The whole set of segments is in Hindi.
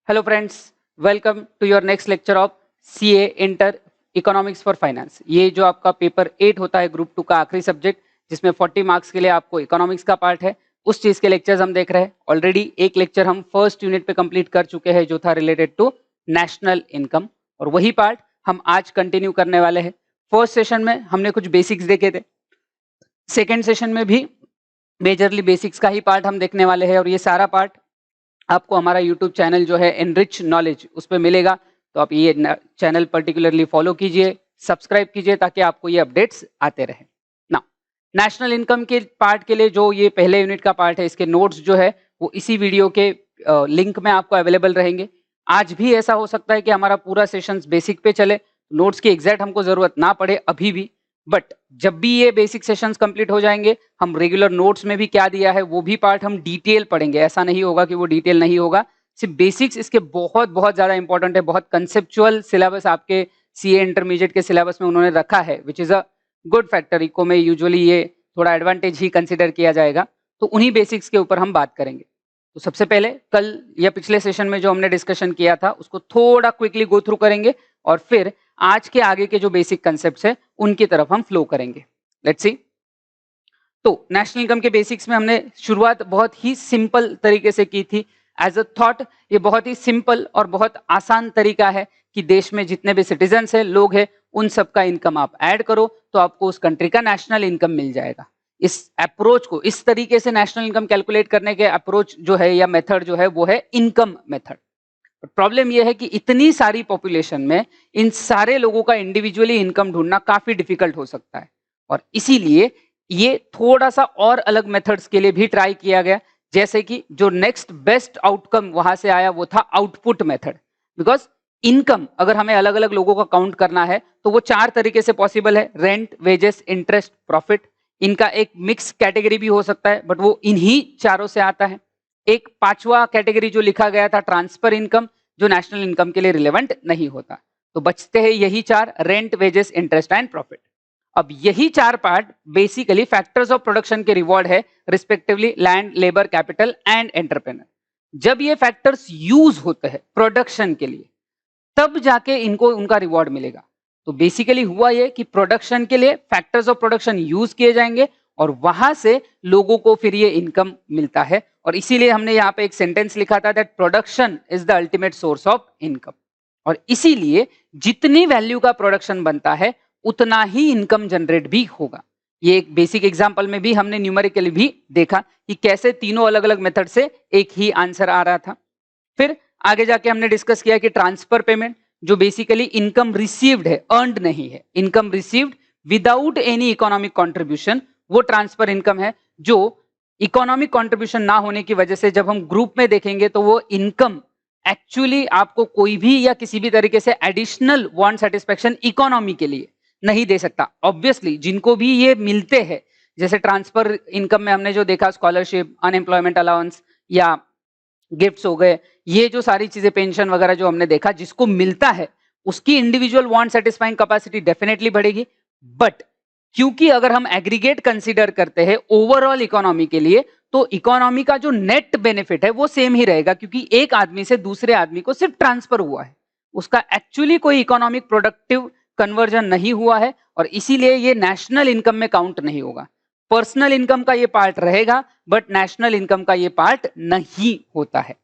Hello friends, welcome to your next lecture of CA inter economics for finance. ये जो आपका पेपर 8 होता है ग्रुप 2 का आखिरी सब्जेक्ट, जिसमें 40 मार्क्स के लिए आपको इकोनॉमिक्स का पार्ट है, उस चीज के लेक्चर्स हम देख रहे हैं। ऑलरेडी एक लेक्चर हम फर्स्ट यूनिट पे कंप्लीट कर चुके हैं जो था रिलेटेड टू नेशनल इनकम, और वही पार्ट हम आज कंटिन्यू करने वाले हैं। फर्स्ट सेशन में हमने कुछ बेसिक्स देखे थे, सेकेंड सेशन में भी मेजरली बेसिक्स का ही पार्ट हम देखने वाले हैं, और ये सारा पार्ट आपको हमारा यूट्यूब चैनल जो है एनरिच नॉलेज उस पर मिलेगा। तो आप ये चैनल पर्टिकुलरली फॉलो कीजिए, सब्सक्राइब कीजिए, ताकि आपको ये अपडेट्स आते रहे ना। नेशनल इनकम के पार्ट के लिए जो ये पहले यूनिट का पार्ट है, इसके नोट्स जो है वो इसी वीडियो के लिंक में आपको अवेलेबल रहेंगे। आज भी ऐसा हो सकता है कि हमारा पूरा सेशन बेसिक पे चले, नोट्स की एग्जैक्ट हमको जरूरत ना पड़े अभी भी, बट जब भी ये बेसिक सेशंस कंप्लीट हो जाएंगे, हम रेगुलर नोट्स में भी क्या दिया है वो भी पार्ट हम डिटेल पढ़ेंगे। ऐसा नहीं होगा कि वो डिटेल नहीं होगा, सिर्फ बेसिक्स इसके बहुत बहुत ज्यादा इंपॉर्टेंट है। बहुत कंसेप्चुअल सिलेबस आपके सीए इंटरमीडिएट के सिलेबस में उन्होंने रखा है, which is a good factor. Eco में यूजुअली ये थोड़ा एडवांटेज ही कंसिडर किया जाएगा, तो उन्हीं बेसिक्स के ऊपर हम बात करेंगे। तो सबसे पहले कल या पिछले सेशन में जो हमने डिस्कशन किया था उसको थोड़ा क्विकली गो थ्रू करेंगे, और फिर आज के आगे के जो बेसिक कंसेप्ट्स है उनकी तरफ हम फ्लो करेंगे। Let's see. तो नेशनल इनकम के बेसिक्स में हमने शुरुआत बहुत ही सिंपल तरीके से की थी। एज अ थॉट ये बहुत ही सिंपल और बहुत आसान तरीका है कि देश में जितने भी सिटीजन्स हैं, लोग हैं, उन सबका इनकम आप ऐड करो तो आपको उस कंट्री का नेशनल इनकम मिल जाएगा। इस अप्रोच को, इस तरीके से नेशनल इनकम कैलकुलेट करने के अप्रोच जो है या मेथड जो है वो है इनकम मेथड। प्रॉब्लम यह है कि इतनी सारी पॉपुलेशन में इन सारे लोगों का इंडिविजुअली इनकम ढूंढना काफी डिफिकल्ट हो सकता है, और इसीलिए ये थोड़ा सा और अलग मेथड्स के लिए भी ट्राई किया गया। जैसे कि जो नेक्स्ट बेस्ट आउटकम वहां से आया वो था आउटपुट मेथड। बिकॉज इनकम अगर हमें अलग अलग लोगों का काउंट करना है तो वो 4 तरीके से पॉसिबल है: रेंट, वेजेस, इंटरेस्ट, प्रॉफिट। इनका एक मिक्स कैटेगरी भी हो सकता है, बट वो इन्हीं चारों से आता है। एक पांचवा कैटेगरी जो लिखा गया था ट्रांसफर इनकम, जो नेशनल इनकम के लिए रिलेवेंट नहीं होता। तो बचते हैं यही 4: rent, wages, interest and profit. अब यही 4 part basically factors of production के रिवॉर्ड है, respectively land, labour, capital and entrepreneur. जब ये फैक्टर्स यूज होते हैं प्रोडक्शन के लिए, तब जाके इनको उनका रिवॉर्ड मिलेगा। तो बेसिकली हुआ ये कि प्रोडक्शन के लिए फैक्टर्स ऑफ प्रोडक्शन यूज किए जाएंगे, और वहां से लोगों को फिर ये इनकम मिलता है। और इसीलिए हमने यहाँ पे एक सेंटेंस लिखा था that production is the ultimate source of income. और इसीलिए जितनी वैल्यू का प्रोडक्शन बनता है उतना ही इनकम जनरेट भी होगा। ये एक बेसिक एग्जांपल में भी हमने न्यूमेरिकली भी देखा कि कैसे तीनों अलग अलग मेथड से एक ही आंसर आ रहा था। फिर आगे जाके हमने डिस्कस किया कि ट्रांसफर पेमेंट, जो बेसिकली इनकम रिसीव्ड है, अर्नड नहीं है, income received without any economic contribution, वो ट्रांसफर इनकम है। जो इकोनॉमिक कंट्रीब्यूशन ना होने की वजह से जब हम ग्रुप में देखेंगे तो वो इनकम एक्चुअली आपको कोई भी या किसी भी तरीके से एडिशनल वांट सेटिस्फेक्शन इकोनॉमी के लिए नहीं दे सकता। ऑब्वियसली जिनको भी ये मिलते हैं, जैसे ट्रांसफर इनकम में हमने जो देखा स्कॉलरशिप, अनएम्प्लॉयमेंट अलाउंस या गिफ्ट्स हो गए, ये जो सारी चीजें, पेंशन वगैरह जो हमने देखा, जिसको मिलता है उसकी individual want satisfying capacity definitely बढ़ेगी। बट क्योंकि अगर हम एग्रीगेट कंसीडर करते हैं ओवरऑल इकोनॉमी के लिए, तो इकोनॉमी का जो नेट बेनिफिट है वो सेम ही रहेगा, क्योंकि एक आदमी से दूसरे आदमी को सिर्फ ट्रांसफर हुआ है, उसका एक्चुअली कोई इकोनॉमिक प्रोडक्टिव कन्वर्जन नहीं हुआ है, और इसीलिए ये नेशनल इनकम में काउंट नहीं होगा। पर्सनल इनकम का ये पार्ट रहेगा, बट नेशनल इनकम का ये पार्ट नहीं होता है।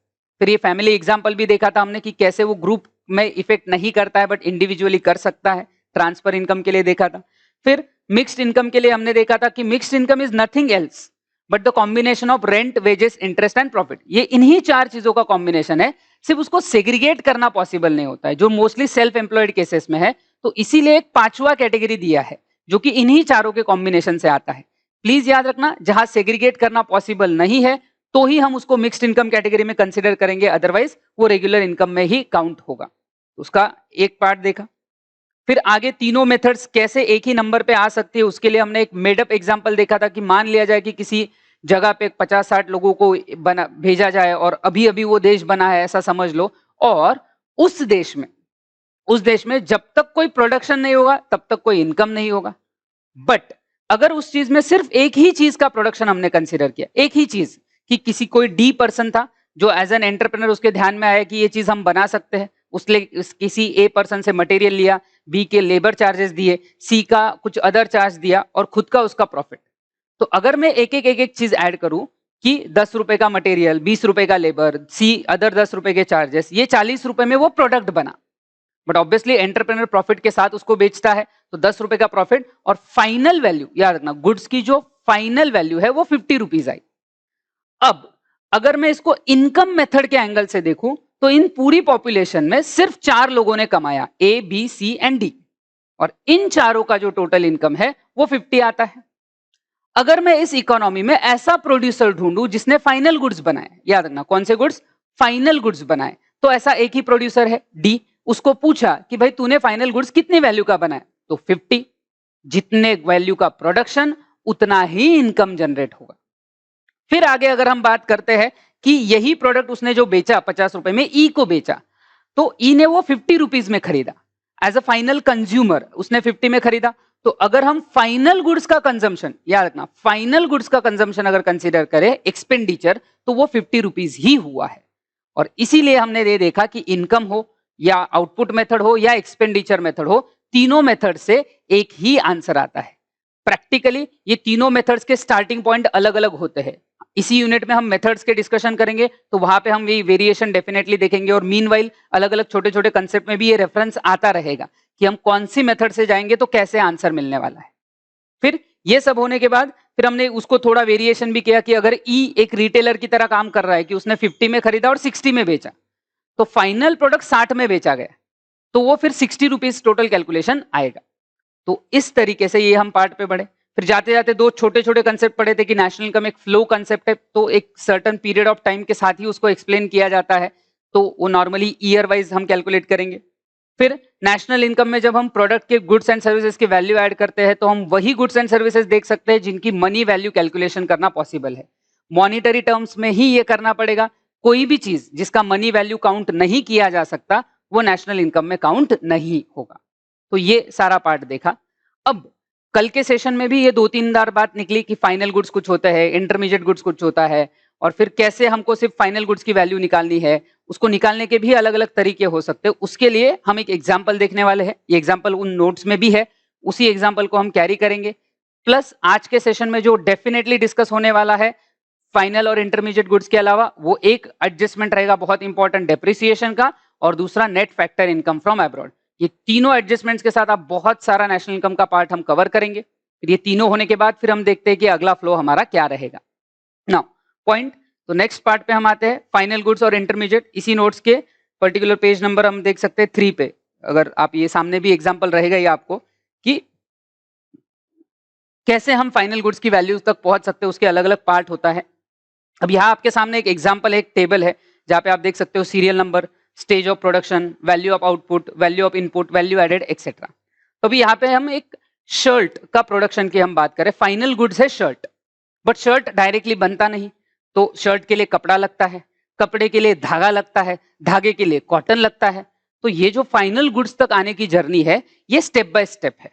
फिर ये फैमिली एग्जांपल भी देखा था हमने कि कैसे वो ग्रुप में इफेक्ट नहीं करता है बट इंडिविजुअली कर सकता है, ट्रांसफर इनकम के लिए देखा था। फिर मिक्स्ड इनकम के लिए हमने देखा था कि mixed income is nothing else but the combination of rent, wages, interest and profit. ये इन्हीं 4 चीजों का कॉम्बिनेशन है, सिर्फ उसको सेग्रीगेट करना पॉसिबल नहीं होता है, जो मोस्टली सेल्फ एम्प्लॉयड केसेस में है। तो इसीलिए एक 5वां कैटेगरी दिया है जो कि इन्हीं चारों के कॉम्बिनेशन से आता है। प्लीज याद रखना, जहां सेग्रीगेट करना पॉसिबल नहीं है तो ही हम उसको मिक्स्ड इनकम कैटेगरी में कंसीडर करेंगे, अदरवाइज वो रेगुलर इनकम में ही काउंट होगा। उसका एक पार्ट देखा। फिर आगे तीनों मेथड्स कैसे एक ही नंबर पे आ सकती है, उसके लिए हमने एक मेडअप एग्जांपल देखा था कि मान लिया जाए कि किसी जगह पे 50-60 लोगों को बना भेजा जाए, और अभी अभी वो देश बना है ऐसा समझ लो, और उस देश में जब तक कोई प्रोडक्शन नहीं होगा तब तक कोई इनकम नहीं होगा। बट अगर उस चीज में सिर्फ एक ही चीज का प्रोडक्शन हमने कंसीडर किया, एक ही चीज, कि किसी कोई डी पर्सन था जो एज एन एंटरप्रेन्योर उसके ध्यान में आया कि ये चीज हम बना सकते हैं, उसने किसी ए पर्सन से मटेरियल लिया, बी के लेबर चार्जेस दिए, सी का कुछ अदर चार्ज दिया और खुद का उसका प्रॉफिट। तो अगर मैं एक एक चीज ऐड करूं कि 10 रुपए का मटेरियल, 20 रुपए का लेबर, सी अदर 10 रुपए के चार्जेस, ये 40 रुपए में वो प्रोडक्ट बना। बट ऑब्वियसली एंटरप्रेन्योर प्रॉफिट के साथ उसको बेचता है, तो 10 रुपए का प्रॉफिट और फाइनल वैल्यू, याद रखना गुड्स की जो फाइनल वैल्यू है वो 50 रुपीज आई। अब अगर मैं इसको इनकम मेथड के एंगल से देखूं तो इन पूरी पॉपुलेशन में सिर्फ 4 लोगों ने कमाया, A B C and D, और इन चारों का जो टोटल इनकम है वो 50 आता है। अगर मैं इस इकोनॉमी में ऐसा प्रोड्यूसर ढूंढूं जिसने फाइनल गुड्स बनाए, याद रखना कौन से गुड्स, फाइनल गुड्स बनाए, तो ऐसा एक ही प्रोड्यूसर है डी। उसको पूछा कि भाई तूने फाइनल गुड्स कितने वैल्यू का बनाया, तो 50। जितने वैल्यू का प्रोडक्शन उतना ही इनकम जनरेट होगा। फिर आगे अगर हम बात करते हैं कि यही प्रोडक्ट उसने जो बेचा 50 रुपए में, ई को बेचा, तो ई ने वो 50 रुपीज में खरीदा एज अ फाइनल कंज्यूमर, उसने 50 में खरीदा। तो अगर हम फाइनल गुड्स का कंजम्पशन, याद रखना फाइनल गुड्स का कंजम्पशन अगर कंसीडर करें एक्सपेंडिचर, तो वो 50 रुपीज ही हुआ है। और इसीलिए हमने ये देखा कि इनकम हो या आउटपुट मेथड हो या एक्सपेंडिचर मेथड हो, तीनों मेथड से एक ही आंसर आता है। प्रैक्टिकली ये तीनों मेथड्स के स्टार्टिंग पॉइंट अलग अलग होते हैं। इसी यूनिट में हम मेथड्स के डिस्कशन करेंगे, तो वहां पे हम ये वेरिएशन डेफिनेटली देखेंगे, और मीनवाइल अलग अलग छोटे छोटे कंसेप्ट में भी ये रेफरेंस आता रहेगा कि हम कौन सी मेथड से जाएंगे तो कैसे आंसर मिलने वाला है। फिर ये सब होने के बाद फिर हमने उसको थोड़ा वेरिएशन भी किया कि अगर ई एक रिटेलर की तरह काम कर रहा है कि उसने 50 में खरीदा और 60 में बेचा, तो फाइनल प्रोडक्ट 60 में बेचा गया, तो वो फिर 60 रुपीज टोटल कैलकुलेशन आएगा। तो इस तरीके से ये हम पार्ट पे बढ़े। फिर जाते जाते दो छोटे छोटे कंसेप्ट पढ़े थे कि नेशनल इनकम एक फ्लो कंसेप्ट है, तो एक सर्टन पीरियड ऑफ टाइम के साथ ही उसको एक्सप्लेन किया जाता है, तो वो नॉर्मली ईयर वाइज हम कैलकुलेट करेंगे। फिर नेशनल इनकम में जब हम प्रोडक्ट के गुड्स एंड सर्विसेज की वैल्यू ऐड करते हैं, तो हम वही गुड्स एंड सर्विसेज देख सकते हैं जिनकी मनी वैल्यू कैलकुलेशन करना पॉसिबल है। मॉनिटरी टर्म्स में ही ये करना पड़ेगा, कोई भी चीज जिसका मनी वैल्यू काउंट नहीं किया जा सकता वो नेशनल इनकम में काउंट नहीं होगा। तो ये सारा पार्ट देखा। अब कल के सेशन में भी ये 2-3 बार बात निकली कि फाइनल गुड्स कुछ होता है, इंटरमीडिएट गुड्स कुछ होता है, और फिर कैसे हमको सिर्फ फाइनल गुड्स की वैल्यू निकालनी है, उसको निकालने के भी अलग अलग तरीके हो सकते हैं। उसके लिए हम एक एग्जाम्पल देखने वाले हैं, ये एग्जाम्पल उन नोट्स में भी है, उसी एग्जाम्पल को हम कैरी करेंगे। प्लस आज के सेशन में जो डेफिनेटली डिस्कस होने वाला है फाइनल और इंटरमीडिएट गुड्स के अलावा, वो एक एडजस्टमेंट रहेगा बहुत इंपॉर्टेंट डेप्रिसिएशन का, और दूसरा net factor income from abroad. ये तीनों एडजस्टमेंट्स के साथ आप बहुत सारा नेशनल इनकम का पार्ट हम कवर करेंगे। फिर ये तीनों होने के बाद फिर हम देखते हैं कि अगला फ्लो हमारा क्या रहेगा। नाउ पॉइंट, तो नेक्स्ट पार्ट पे हम आते हैं फाइनल गुड्स और इंटरमीडिएट। इसी नोट्स के पर्टिकुलर पेज नंबर हम देख सकते हैं 3 पे, अगर आप ये सामने भी एग्जांपल रहेगा ये आपको कि कैसे हम फाइनल गुड्स की वैल्यूज तक पहुंच सकते हैं, उसके अलग अलग पार्ट होता है। अब यहाँ आपके सामने एक एग्जाम्पल है, एक टेबल है जहाँ पे आप देख सकते हो serial number, stage of production, value of output, value of input, value added etcetera. तो अभी यहाँ पे हम एक शर्ट का प्रोडक्शन की हम बात करें, फाइनल गुड्स है शर्ट, बट शर्ट डायरेक्टली बनता नहीं, तो शर्ट के लिए कपड़ा लगता है, कपड़े के लिए धागा लगता है, धागे के लिए कॉटन लगता है। तो ये जो फाइनल गुड्स तक आने की जर्नी है ये स्टेप बाय स्टेप है।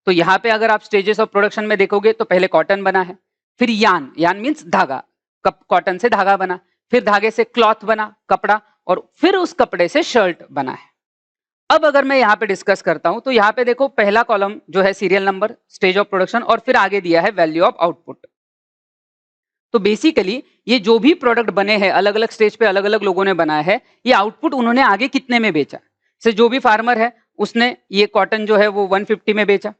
तो यहाँ पे अगर आप स्टेजेस ऑफ प्रोडक्शन में देखोगे तो पहले कॉटन बना है, फिर यान, यान मीन्स धागा, कॉटन से धागा बना, फिर धागे से क्लॉथ बना, कपड़ा, और फिर उस कपड़े से शर्ट बना है। अब अगर मैं यहाँ पे डिस्कस करता हूं तो यहाँ पे देखो पहला कॉलम जो है serial number, stage of production, और फिर आगे दिया है वैल्यू ऑफ आउटपुट। तो बेसिकली ये जो भी प्रोडक्ट बने हैं अलग अलग स्टेज पे अलग अलग लोगों ने बनाया है, ये आउटपुट उन्होंने आगे कितने में बेचा। से जो भी फार्मर है उसने ये कॉटन जो है वो 150 में बेचा,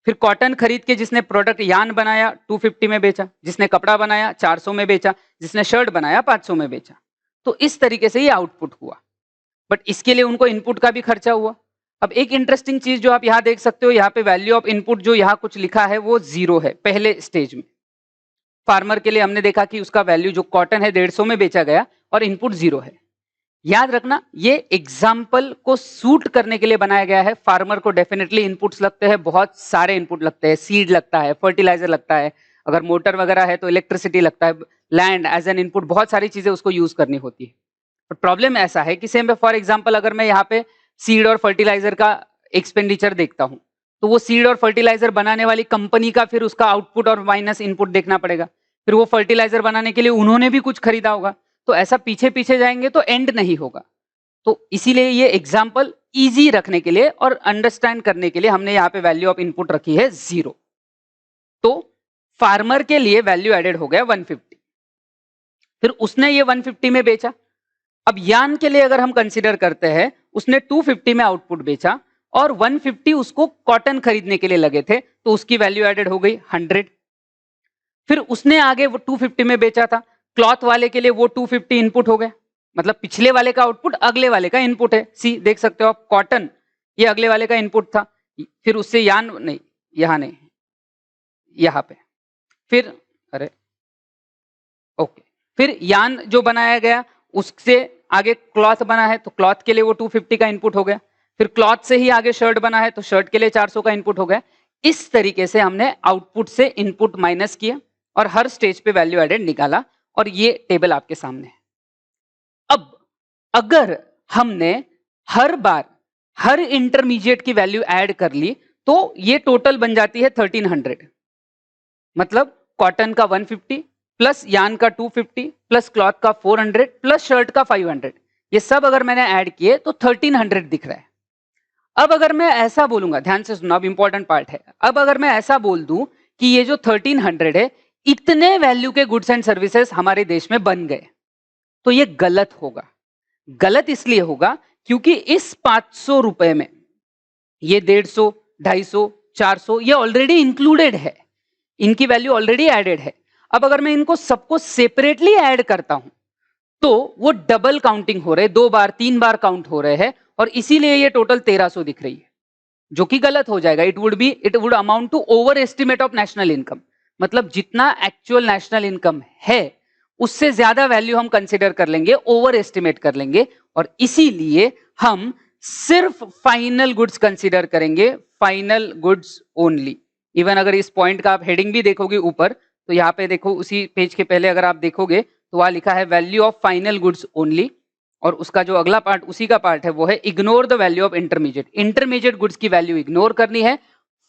फिर कॉटन खरीद के जिसने प्रोडक्ट यान बनाया 250 में बेचा, जिसने कपड़ा बनाया 400 में बेचा, जिसने शर्ट बनाया 500 में बेचा। तो इस तरीके से ये आउटपुट हुआ, बट इसके लिए उनको इनपुट का भी खर्चा हुआ। अब एक इंटरेस्टिंग चीज जो आप यहाँ देख सकते हो, यहाँ पे वैल्यू ऑफ इनपुट जो यहाँ कुछ लिखा है वो 0 है पहले स्टेज में। फार्मर के लिए हमने देखा कि उसका वैल्यू जो कॉटन है 150 में बेचा गया और इनपुट 0 है। याद रखना ये एग्जाम्पल को सूट करने के लिए बनाया गया है। फार्मर को डेफिनेटली इनपुट्स लगते हैं, बहुत सारे इनपुट लगते हैं, सीड लगता है, फर्टिलाइजर लगता है, अगर मोटर वगैरह है तो इलेक्ट्रिसिटी लगता है, लैंड एज एन इनपुट, बहुत सारी चीजें उसको यूज करनी होती है। बट प्रॉब्लम ऐसा है कि सेम फॉर एग्जाम्पल अगर मैं यहाँ पे सीड और फर्टिलाइजर का एक्सपेंडिचर देखता हूँ, तो वो सीड और फर्टिलाइजर बनाने वाली कंपनी का फिर उसका आउटपुट और माइनस इनपुट देखना पड़ेगा, फिर वो फर्टिलाइजर बनाने के लिए उन्होंने भी कुछ खरीदा होगा, तो ऐसा पीछे पीछे जाएंगे तो एंड नहीं होगा। तो इसीलिए ये एग्जाम्पल इजी रखने के लिए और अंडरस्टैंड करने के लिए हमने यहाँ पे वैल्यू ऑफ इनपुट रखी है 0। तो फार्मर के लिए वैल्यू एडेड हो गया 150, फिर उसने ये 150 में बेचा। अब यान के लिए अगर हम कंसीडर करते हैं, उसने 250 में आउटपुट बेचा और 150 उसको कॉटन खरीदने के लिए लगे थे, तो उसकी वैल्यू एडेड हो गई 100। फिर उसने आगे वो 250 में बेचा था, क्लॉथ वाले के लिए वो 250 इनपुट हो गया, मतलब पिछले वाले का आउटपुट अगले वाले का इनपुट है। सी देख सकते हो आप, कॉटन ये अगले वाले का इनपुट था, फिर उससे यान नहीं, यहां नहीं, यहां पे, फिर अरे ओके, फिर यान जो बनाया गया उससे आगे क्लॉथ बना है, तो क्लॉथ के लिए वो 250 का इनपुट हो गया। फिर क्लॉथ से ही आगे शर्ट बना है, तो शर्ट के लिए 400 का इनपुट हो गया। इस तरीके से हमने आउटपुट से इनपुट माइनस किया और हर स्टेज पे वैल्यू एडेड निकाला, और ये टेबल आपके सामने है। अब अगर हमने हर बार हर इंटरमीडिएट की वैल्यू ऐड कर ली, तो ये टोटल बन जाती है 1300। मतलब कॉटन का 150 प्लस यान का 250 प्लस क्लॉथ का 400 प्लस शर्ट का 500, ये सब अगर मैंने ऐड किए तो 1300 दिख रहा है। अब अगर मैं ऐसा बोलूंगा, ध्यान से सुनना, अब इंपॉर्टेंट पार्ट है, अब अगर मैं ऐसा बोल दूं कि ये जो 1300 है, इतने वैल्यू के गुड्स एंड सर्विसेज हमारे देश में बन गए, तो ये गलत होगा। गलत इसलिए होगा क्योंकि इस 500 रुपए में ये 150, 250, 400 ये ऑलरेडी इंक्लूडेड है, इनकी वैल्यू ऑलरेडी एडेड है। अब अगर मैं इनको सबको सेपरेटली ऐड करता हूं, तो वो डबल काउंटिंग हो रहे, 2 बार 3 बार काउंट हो रहे हैं, और इसीलिए ये टोटल 1300 दिख रही है, जो कि गलत हो जाएगा। It would amount to over estimate of national income, मतलब जितना एक्चुअल नेशनल इनकम है उससे ज्यादा वैल्यू हम कंसिडर कर लेंगे, ओवर एस्टिमेट कर लेंगे, और इसीलिए हम सिर्फ फाइनल गुड्स कंसिडर करेंगे, फाइनल गुड्स ओनली। इवन अगर इस पॉइंट का आप हेडिंग भी देखोगे ऊपर, तो यहाँ पे देखो, उसी पेज के पहले अगर आप देखोगे तो वहां लिखा है value of final goods only, और उसका जो अगला पार्ट उसी का पार्ट है वो है ignore the value of intermediate. Intermediate goods की वैल्यू इग्नोर करनी है,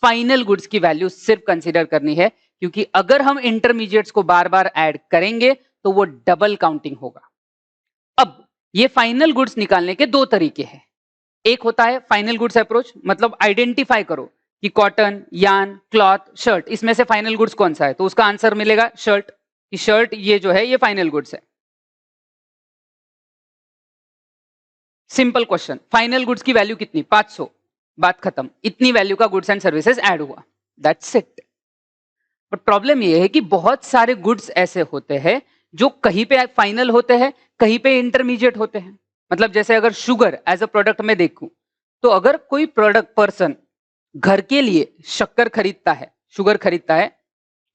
फाइनल गुड्स की वैल्यू सिर्फ कंसिडर करनी है, क्योंकि अगर हम इंटरमीडिएट्स को बार बार ऐड करेंगे तो वो डबल काउंटिंग होगा। अब ये फाइनल गुड्स निकालने के 2 तरीके हैं। एक होता है फाइनल गुड्स अप्रोच, मतलब आइडेंटिफाई करो कि कॉटन, यान, क्लॉथ, शर्ट, इसमें से फाइनल गुड्स कौन सा है, तो उसका आंसर मिलेगा शर्ट, कि शर्ट ये जो है ये फाइनल गुड्स है। सिंपल क्वेश्चन, फाइनल गुड्स की वैल्यू कितनी, 500, बात खत्म, इतनी वैल्यू का गुड्स एंड सर्विसेज ऐड हुआ, दैट्स इट। बट प्रॉब्लम ये है कि बहुत सारे गुड्स ऐसे होते हैं जो कहीं पे फाइनल होते हैं, कहीं पे इंटरमीडिएट होते हैं। मतलब जैसे अगर शुगर एज अ प्रोडक्ट में देखूं, तो अगर कोई प्रोडक्ट पर्सन घर के लिए शक्कर खरीदता है, शुगर खरीदता है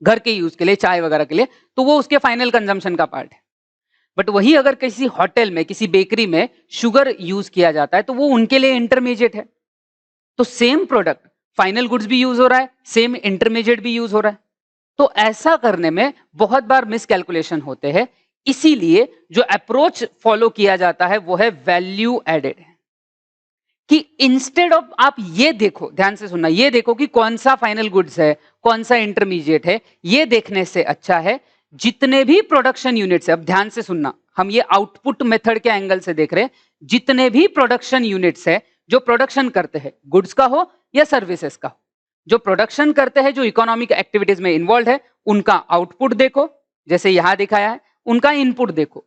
घर के यूज के लिए, चाय वगैरह के लिए, तो वो उसके फाइनल कंजम्पशन का पार्ट है। बट वही अगर किसी होटल में, किसी बेकरी में शुगर यूज किया जाता है, तो वो उनके लिए इंटरमीडिएट है। तो सेम प्रोडक्ट, फाइनल गुड्स भी यूज हो रहा है, सेम इंटरमीडिएट भी यूज हो रहा है। तो ऐसा करने में बहुत बार मिसकैलकुलेशन होते हैं, इसीलिए जो अप्रोच फॉलो किया जाता है वो है वैल्यू एडेड, कि इंस्टेड ऑफ आप ये देखो, ध्यान से सुनना, ये देखो कि कौन सा फाइनल गुड्स है, कौन सा इंटरमीडिएट है, ये देखने से अच्छा है जितने भी प्रोडक्शन यूनिट्स है, अब ध्यान से सुनना, हम ये आउटपुट मेथड के एंगल से देख रहे हैं, जितने भी प्रोडक्शन यूनिट्स है जो प्रोडक्शन करते हैं, गुड्स का हो या सर्विसेज का हो, जो प्रोडक्शन करते हैं, जो इकोनॉमिक एक्टिविटीज में इन्वॉल्व है, उनका आउटपुट देखो, जैसे यहां दिखाया है, उनका इनपुट देखो,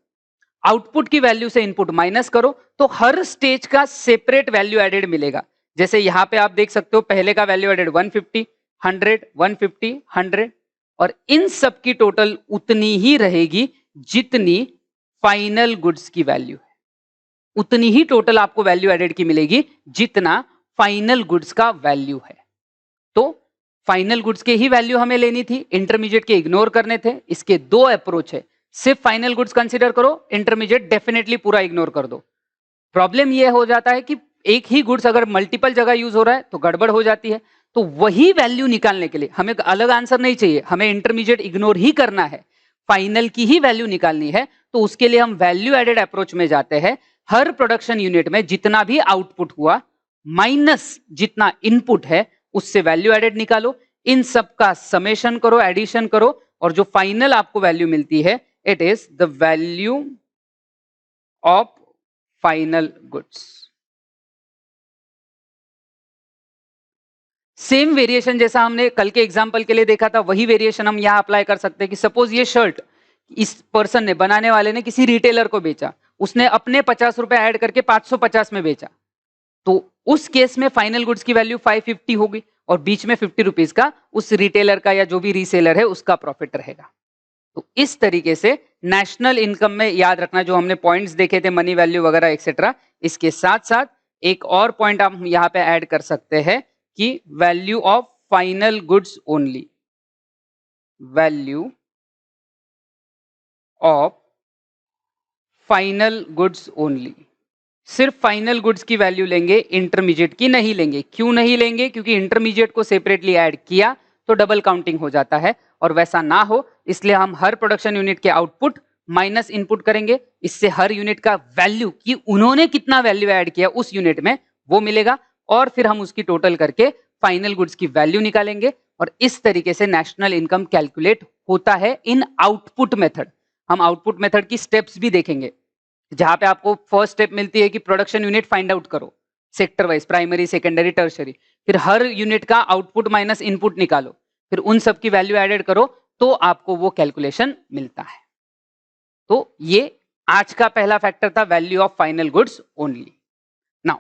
आउटपुट की वैल्यू से इनपुट माइनस करो, तो हर स्टेज का सेपरेट वैल्यू एडेड मिलेगा। जैसे यहां पे आप देख सकते हो, पहले का वैल्यू एडेड 150, 100, 150, 100, और इन सब की टोटल उतनी ही रहेगी जितनी फाइनल गुड्स की वैल्यू है, उतनी ही टोटल आपको वैल्यू एडेड की मिलेगी जितना फाइनल गुड्स का वैल्यू है। तो फाइनल गुड्स के ही वैल्यू हमें लेनी थी, इंटरमीडिएट के इग्नोर करने थे। इसके 2 अप्रोच है, सिर्फ फाइनल गुड्स कंसीडर करो, इंटरमीडिएट डेफिनेटली पूरा इग्नोर कर दो। प्रॉब्लम यह हो जाता है कि एक ही गुड्स अगर मल्टीपल जगह यूज हो रहा है तो गड़बड़ हो जाती है। तो वही वैल्यू निकालने के लिए हमें अलग आंसर नहीं चाहिए, हमें इंटरमीडिएट इग्नोर ही करना है, फाइनल की ही वैल्यू निकालनी है। तो उसके लिए हम वैल्यू एडेड अप्रोच में जाते हैं। हर प्रोडक्शन यूनिट में जितना भी आउटपुट हुआ माइनस जितना इनपुट है, उससे वैल्यू एडेड निकालो, इन सब का समेशन करो, एडिशन करो, और जो फाइनल आपको वैल्यू मिलती है, it is the value of final goods. Same variation जैसा हमने कल के एग्जाम्पल के लिए देखा था, वही वेरिएशन हम यहां अप्लाई कर सकते हैं कि सपोज ये शर्ट इस पर्सन ने, बनाने वाले ने किसी रिटेलर को बेचा, उसने अपने 50 रुपए ऐड करके 550 में बेचा, तो उस केस में फाइनल गुड्स की वैल्यू 550 होगी और बीच में 50 रुपीज का उस रिटेलर का या जो भी रीसेलर है उसका प्रॉफिट रहेगा। तो इस तरीके से नेशनल इनकम में याद रखना, जो हमने पॉइंट्स देखे थे मनी वैल्यू वगैरह एक्सेट्रा, इसके साथ साथ एक और पॉइंट आप यहां पे ऐड कर सकते हैं कि value of final goods only, value of final goods only. सिर्फ फाइनल गुड्स की वैल्यू लेंगे, इंटरमीडिएट की नहीं लेंगे। क्यों नहीं लेंगे? क्योंकि इंटरमीडिएट को सेपरेटली ऐड किया तो डबल काउंटिंग हो जाता है और वैसा ना हो इसलिए हम हर प्रोडक्शन यूनिट के आउटपुट माइनस इनपुट करेंगे। इससे हर यूनिट का वैल्यू कि उन्होंने कितना वैल्यू ऐड किया उस यूनिट में वो मिलेगा और फिर हम उसकी टोटल करके फाइनल गुड्स की वैल्यू निकालेंगे और इस तरीके से नेशनल इनकम कैलकुलेट होता है इन आउटपुट मेथड। हम आउटपुट मेथड की स्टेप्स भी देखेंगे, जहां पे आपको फर्स्ट स्टेप मिलती है कि प्रोडक्शन यूनिट फाइंड आउट करो sector wise, primary, secondary, tertiary, फिर हर यूनिट का आउटपुट माइनस इनपुट निकालो, फिर उन सब की वैल्यू एडेड करो तो आपको वो कैलकुलेशन मिलता है। तो ये आज का पहला फैक्टर था, value of final goods only. Now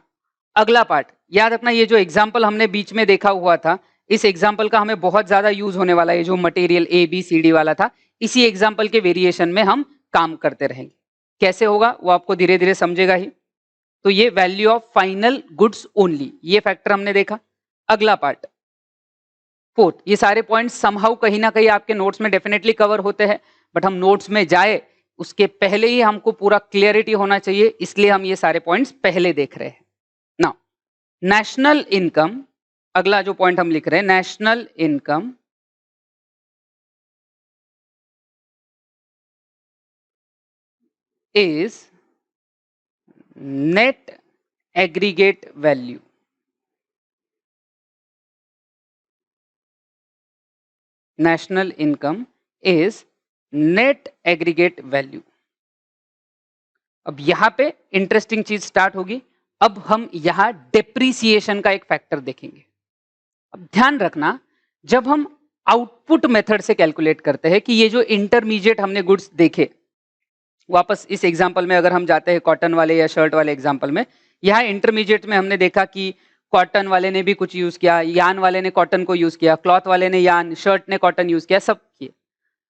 अगला पार्ट याद रखना, ये जो एग्जाम्पल हमने बीच में देखा हुआ था, इस एग्जाम्पल का हमें बहुत ज्यादा यूज होने वाला है। जो मटेरियल ABCD वाला था, इसी एग्जाम्पल के वेरिएशन में हम काम करते रहेंगे। कैसे होगा वो आपको धीरे धीरे समझेगा ही। तो ये value of final goods only, ये फैक्टर हमने देखा। अगला पार्ट फोर्थ, ये सारे पॉइंट्स समहाउ कहीं ना कहीं आपके नोट्स में डेफिनेटली कवर होते हैं, बट हम नोट्स में जाए उसके पहले ही हमको पूरा क्लियरिटी होना चाहिए, इसलिए हम ये सारे पॉइंट्स पहले देख रहे हैं। नाउ नेशनल इनकम, अगला जो पॉइंट हम लिख रहे हैं, national income is net aggregate value. National income is net aggregate value. अब यहां पे इंटरेस्टिंग चीज स्टार्ट होगी। अब हम यहां डेप्रीसिएशन का एक फैक्टर देखेंगे। अब ध्यान रखना, जब हम आउटपुट मेथड से कैलकुलेट करते हैं कि ये जो इंटरमीडिएट हमने गुड्स देखे, वापस इस एग्जांपल में अगर हम जाते हैं कॉटन वाले या शर्ट वाले एग्जांपल में, यहाँ इंटरमीडिएट में हमने देखा कि कॉटन वाले ने भी कुछ यूज किया, यान वाले ने कॉटन को यूज किया, क्लॉथ वाले ने यान, शर्ट ने कॉटन यूज किया, सब किए।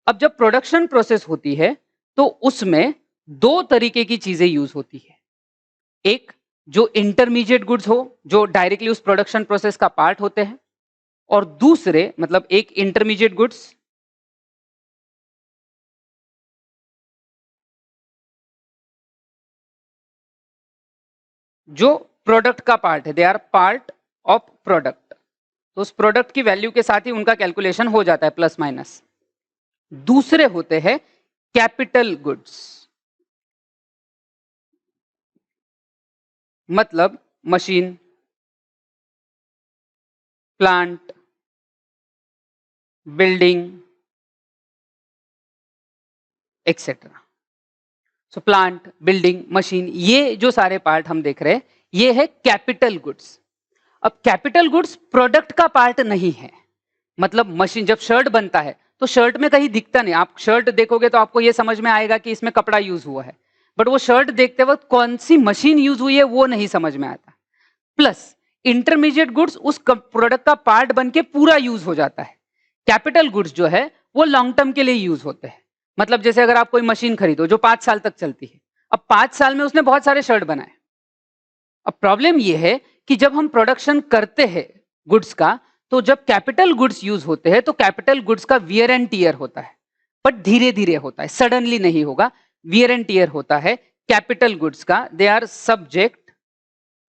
अब जब प्रोडक्शन प्रोसेस होती है तो उसमें दो तरीके की चीजें यूज होती है। एक जो इंटरमीडिएट गुड्स हो, जो डायरेक्टली उस प्रोडक्शन प्रोसेस का पार्ट होते हैं, और दूसरे मतलब एक इंटरमीडिएट गुड्स जो प्रोडक्ट का पार्ट है, they are part of product. तो उस प्रोडक्ट की वैल्यू के साथ ही उनका कैलकुलेशन हो जाता है प्लस माइनस। दूसरे होते हैं कैपिटल गुड्स, मतलब मशीन, प्लांट, बिल्डिंग एक्सेट्रा। सो प्लांट, बिल्डिंग, मशीन, ये जो सारे पार्ट हम देख रहे हैं ये है कैपिटल गुड्स। अब कैपिटल गुड्स प्रोडक्ट का पार्ट नहीं है। मतलब मशीन, जब शर्ट बनता है तो शर्ट में कहीं दिखता नहीं, आप शर्ट देखोगे तो आपको ये समझ में आएगा कि इसमें कपड़ा यूज हुआ है, बट वो शर्ट देखते वक्त कौन सी मशीन यूज हुई है वो नहीं समझ में आता। प्लस इंटरमीडिएट गुड्स उस प्रोडक्ट का पार्ट बन के पूरा यूज हो जाता है। कैपिटल गुड्स जो है वो लॉन्ग टर्म के लिए यूज होते हैं। मतलब जैसे अगर आप कोई मशीन खरीदो जो 5 साल तक चलती है, अब 5 साल में उसने बहुत सारे शर्ट बनाए। अब प्रॉब्लम यह है कि जब हम प्रोडक्शन करते हैं गुड्स का, तो जब कैपिटल गुड्स यूज होते हैं तो कैपिटल गुड्स का वियर एंड टियर होता है, बट धीरे धीरे होता है, सडनली नहीं होगा। वियर एंड टियर होता है कैपिटल गुड्स का, दे आर सब्जेक्ट,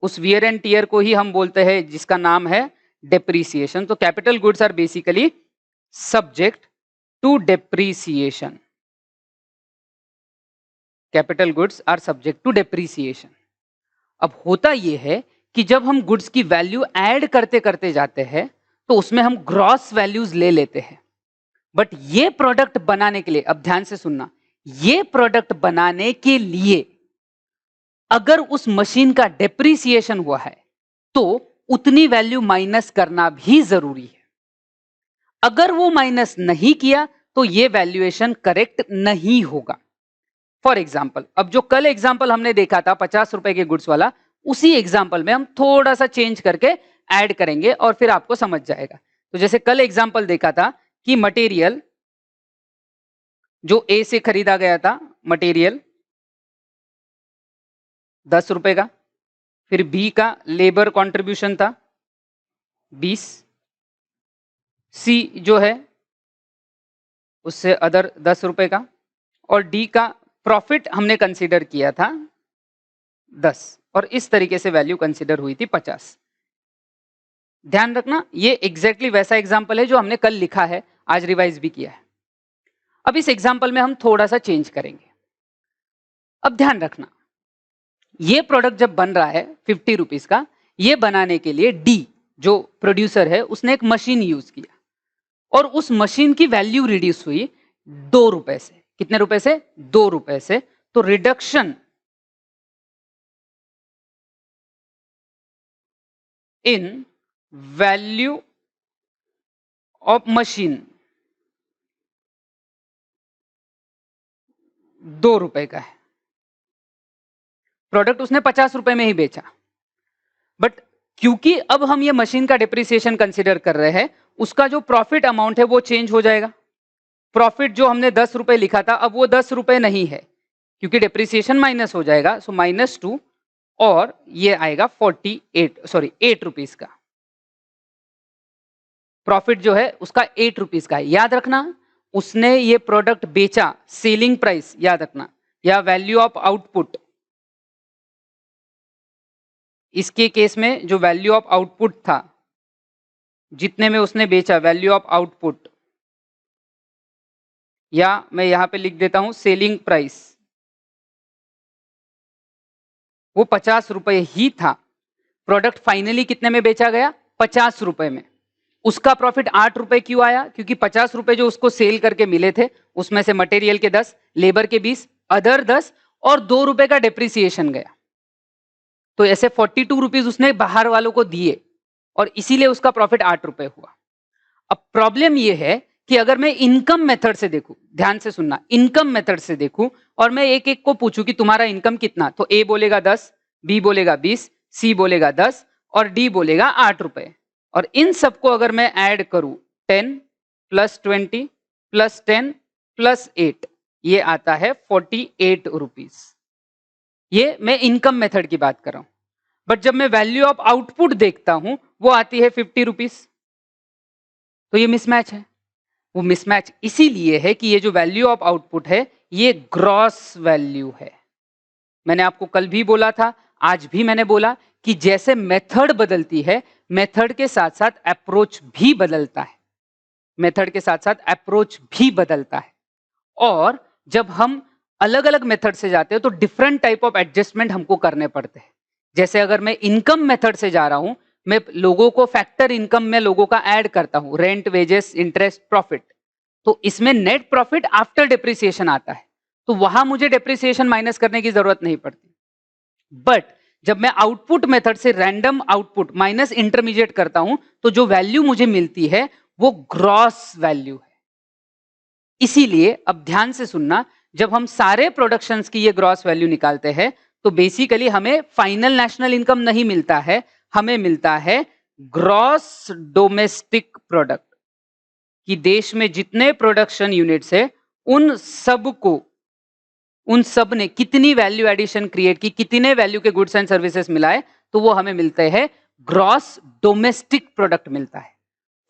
उस वियर एंड टियर को ही हम बोलते हैं जिसका नाम है डेप्रीसिएशन। तो capital goods are basically subject to depreciation. Capital goods are subject to depreciation. अब होता यह है कि जब हम गुड्स की वैल्यू ऐड करते करते जाते हैं तो उसमें हम ग्रॉस वैल्यूज ले लेते हैं, बट ये प्रोडक्ट बनाने के लिए, अब ध्यान से सुनना, ये प्रोडक्ट बनाने के लिए अगर उस मशीन का डेप्रिसिएशन हुआ है तो उतनी वैल्यू माइनस करना भी जरूरी है। अगर वो माइनस नहीं किया तो ये वैल्यूएशन करेक्ट नहीं होगा। फॉर एग्जाम्पल, अब जो कल एग्जाम्पल हमने देखा था 50 रुपए के गुड्स वाला, उसी एग्जाम्पल में हम थोड़ा सा चेंज करके ऐड करेंगे और फिर आपको समझ जाएगा। तो जैसे कल एग्जाम्पल देखा था कि मटेरियल जो ए से खरीदा गया था, मटेरियल 10 रुपए का, फिर बी का लेबर कंट्रीब्यूशन था 20, सी जो है उससे अदर 10 रुपए का, और डी का प्रॉफिट हमने कंसीडर किया था 10, और इस तरीके से वैल्यू कंसीडर हुई थी 50। ध्यान रखना ये एग्जैक्टली वैसा एग्जाम्पल है जो हमने कल लिखा है, आज रिवाइज भी किया है। अब इस एग्जाम्पल में हम थोड़ा सा चेंज करेंगे। अब ध्यान रखना, ये प्रोडक्ट जब बन रहा है 50 रुपीज का, ये बनाने के लिए डी जो प्रोड्यूसर है उसने एक मशीन यूज किया और उस मशीन की वैल्यू रिड्यूस हुई 2 रुपए से। कितने रुपए से? 2 रुपए से। तो reduction in value of machine 2 रुपए का है। प्रोडक्ट उसने 50 रुपए में ही बेचा, बट क्योंकि अब हम ये मशीन का डिप्रिसिएशन कंसीडर कर रहे हैं, उसका जो प्रॉफिट अमाउंट है वो चेंज हो जाएगा। प्रॉफिट जो हमने 10 रुपए लिखा था अब वो 10 रुपए नहीं है, क्योंकि डिप्रिसिएशन माइनस हो जाएगा, सो -2, और ये आएगा 8 रुपीज का। प्रॉफिट जो है उसका 8 रुपीज का है। याद रखना उसने ये प्रोडक्ट बेचा, सेलिंग प्राइस याद रखना, या वैल्यू ऑफ आउटपुट। इसके केस में जो वैल्यू ऑफ आउटपुट था, जितने में उसने बेचा, वैल्यू ऑफ आउटपुट, या मैं यहां पे लिख देता हूं सेलिंग प्राइस, वो 50 रुपए ही था। प्रोडक्ट फाइनली कितने में बेचा गया? 50 रुपए में। उसका प्रॉफिट 8 रुपए क्यों आया? क्योंकि 50 रुपए जो उसको सेल करके मिले थे उसमें से मटेरियल के 10, लेबर के 20, अदर 10 और 2 रुपए का डेप्रिसिएशन गया। तो ऐसे 42 रुपीज उसने बाहर वालों को दिए और इसीलिए उसका प्रॉफिट 8 रुपए हुआ। अब प्रॉब्लम यह है कि अगर मैं इनकम मेथड से देखूं, ध्यान से सुनना, इनकम मेथड से देखूं और मैं एक एक को पूछूं कि तुम्हारा इनकम कितना, तो ए बोलेगा 10, बी बोलेगा 20, सी बोलेगा 10 और डी बोलेगा 8 रुपए। और इन सबको अगर मैं ऐड करूं 10 + 20 + 10 + 8, ये आता है 48 रुपीज। ये मैं इनकम मेथड की बात कर रहा हूं। बट जब मैं वैल्यू ऑफ आउटपुट देखता हूं वो आती है 50 रुपीज। तो ये मिसमैच है। वो मिसमैच इसीलिए है कि ये जो वैल्यू ऑफ आउटपुट है ये ग्रॉस वैल्यू है। मैंने आपको कल भी बोला था, आज भी मैंने बोला कि जैसे मेथड बदलती है, मेथड के साथ साथ अप्रोच भी बदलता है। मेथड के साथ साथ अप्रोच भी बदलता है। और जब हम अलग अलग मेथड से जाते हैं तो डिफरेंट टाइप ऑफ एडजस्टमेंट हमको करने पड़ते हैं। जैसे अगर मैं इनकम मेथड से जा रहा हूं, मैं लोगों को फैक्टर इनकम में लोगों का ऐड करता हूं, रेंट, वेजेस, इंटरेस्ट, प्रॉफिट, तो इसमें नेट प्रॉफिट आफ्टर डिप्रिसिएशन आता है, तो वहां मुझे डिप्रिसिएशन माइनस करने की जरूरत नहीं पड़ती। बट जब मैं आउटपुट मेथड से रैंडम आउटपुट माइनस इंटरमीडिएट करता हूं तो जो वैल्यू मुझे मिलती है वो ग्रॉस वैल्यू है। इसीलिए अब ध्यान से सुनना, जब हम सारे प्रोडक्शंस की ये ग्रॉस वैल्यू निकालते हैं तो बेसिकली हमें फाइनल नेशनल इनकम नहीं मिलता है, हमें मिलता है ग्रॉस डोमेस्टिक प्रोडक्ट, कि देश में जितने प्रोडक्शन यूनिट्स है उन सब ने कितनी वैल्यू एडिशन क्रिएट की, कितने वैल्यू के गुड्स एंड सर्विसेज मिलाए, तो वो हमें मिलते हैं ग्रॉस डोमेस्टिक प्रोडक्ट मिलता है।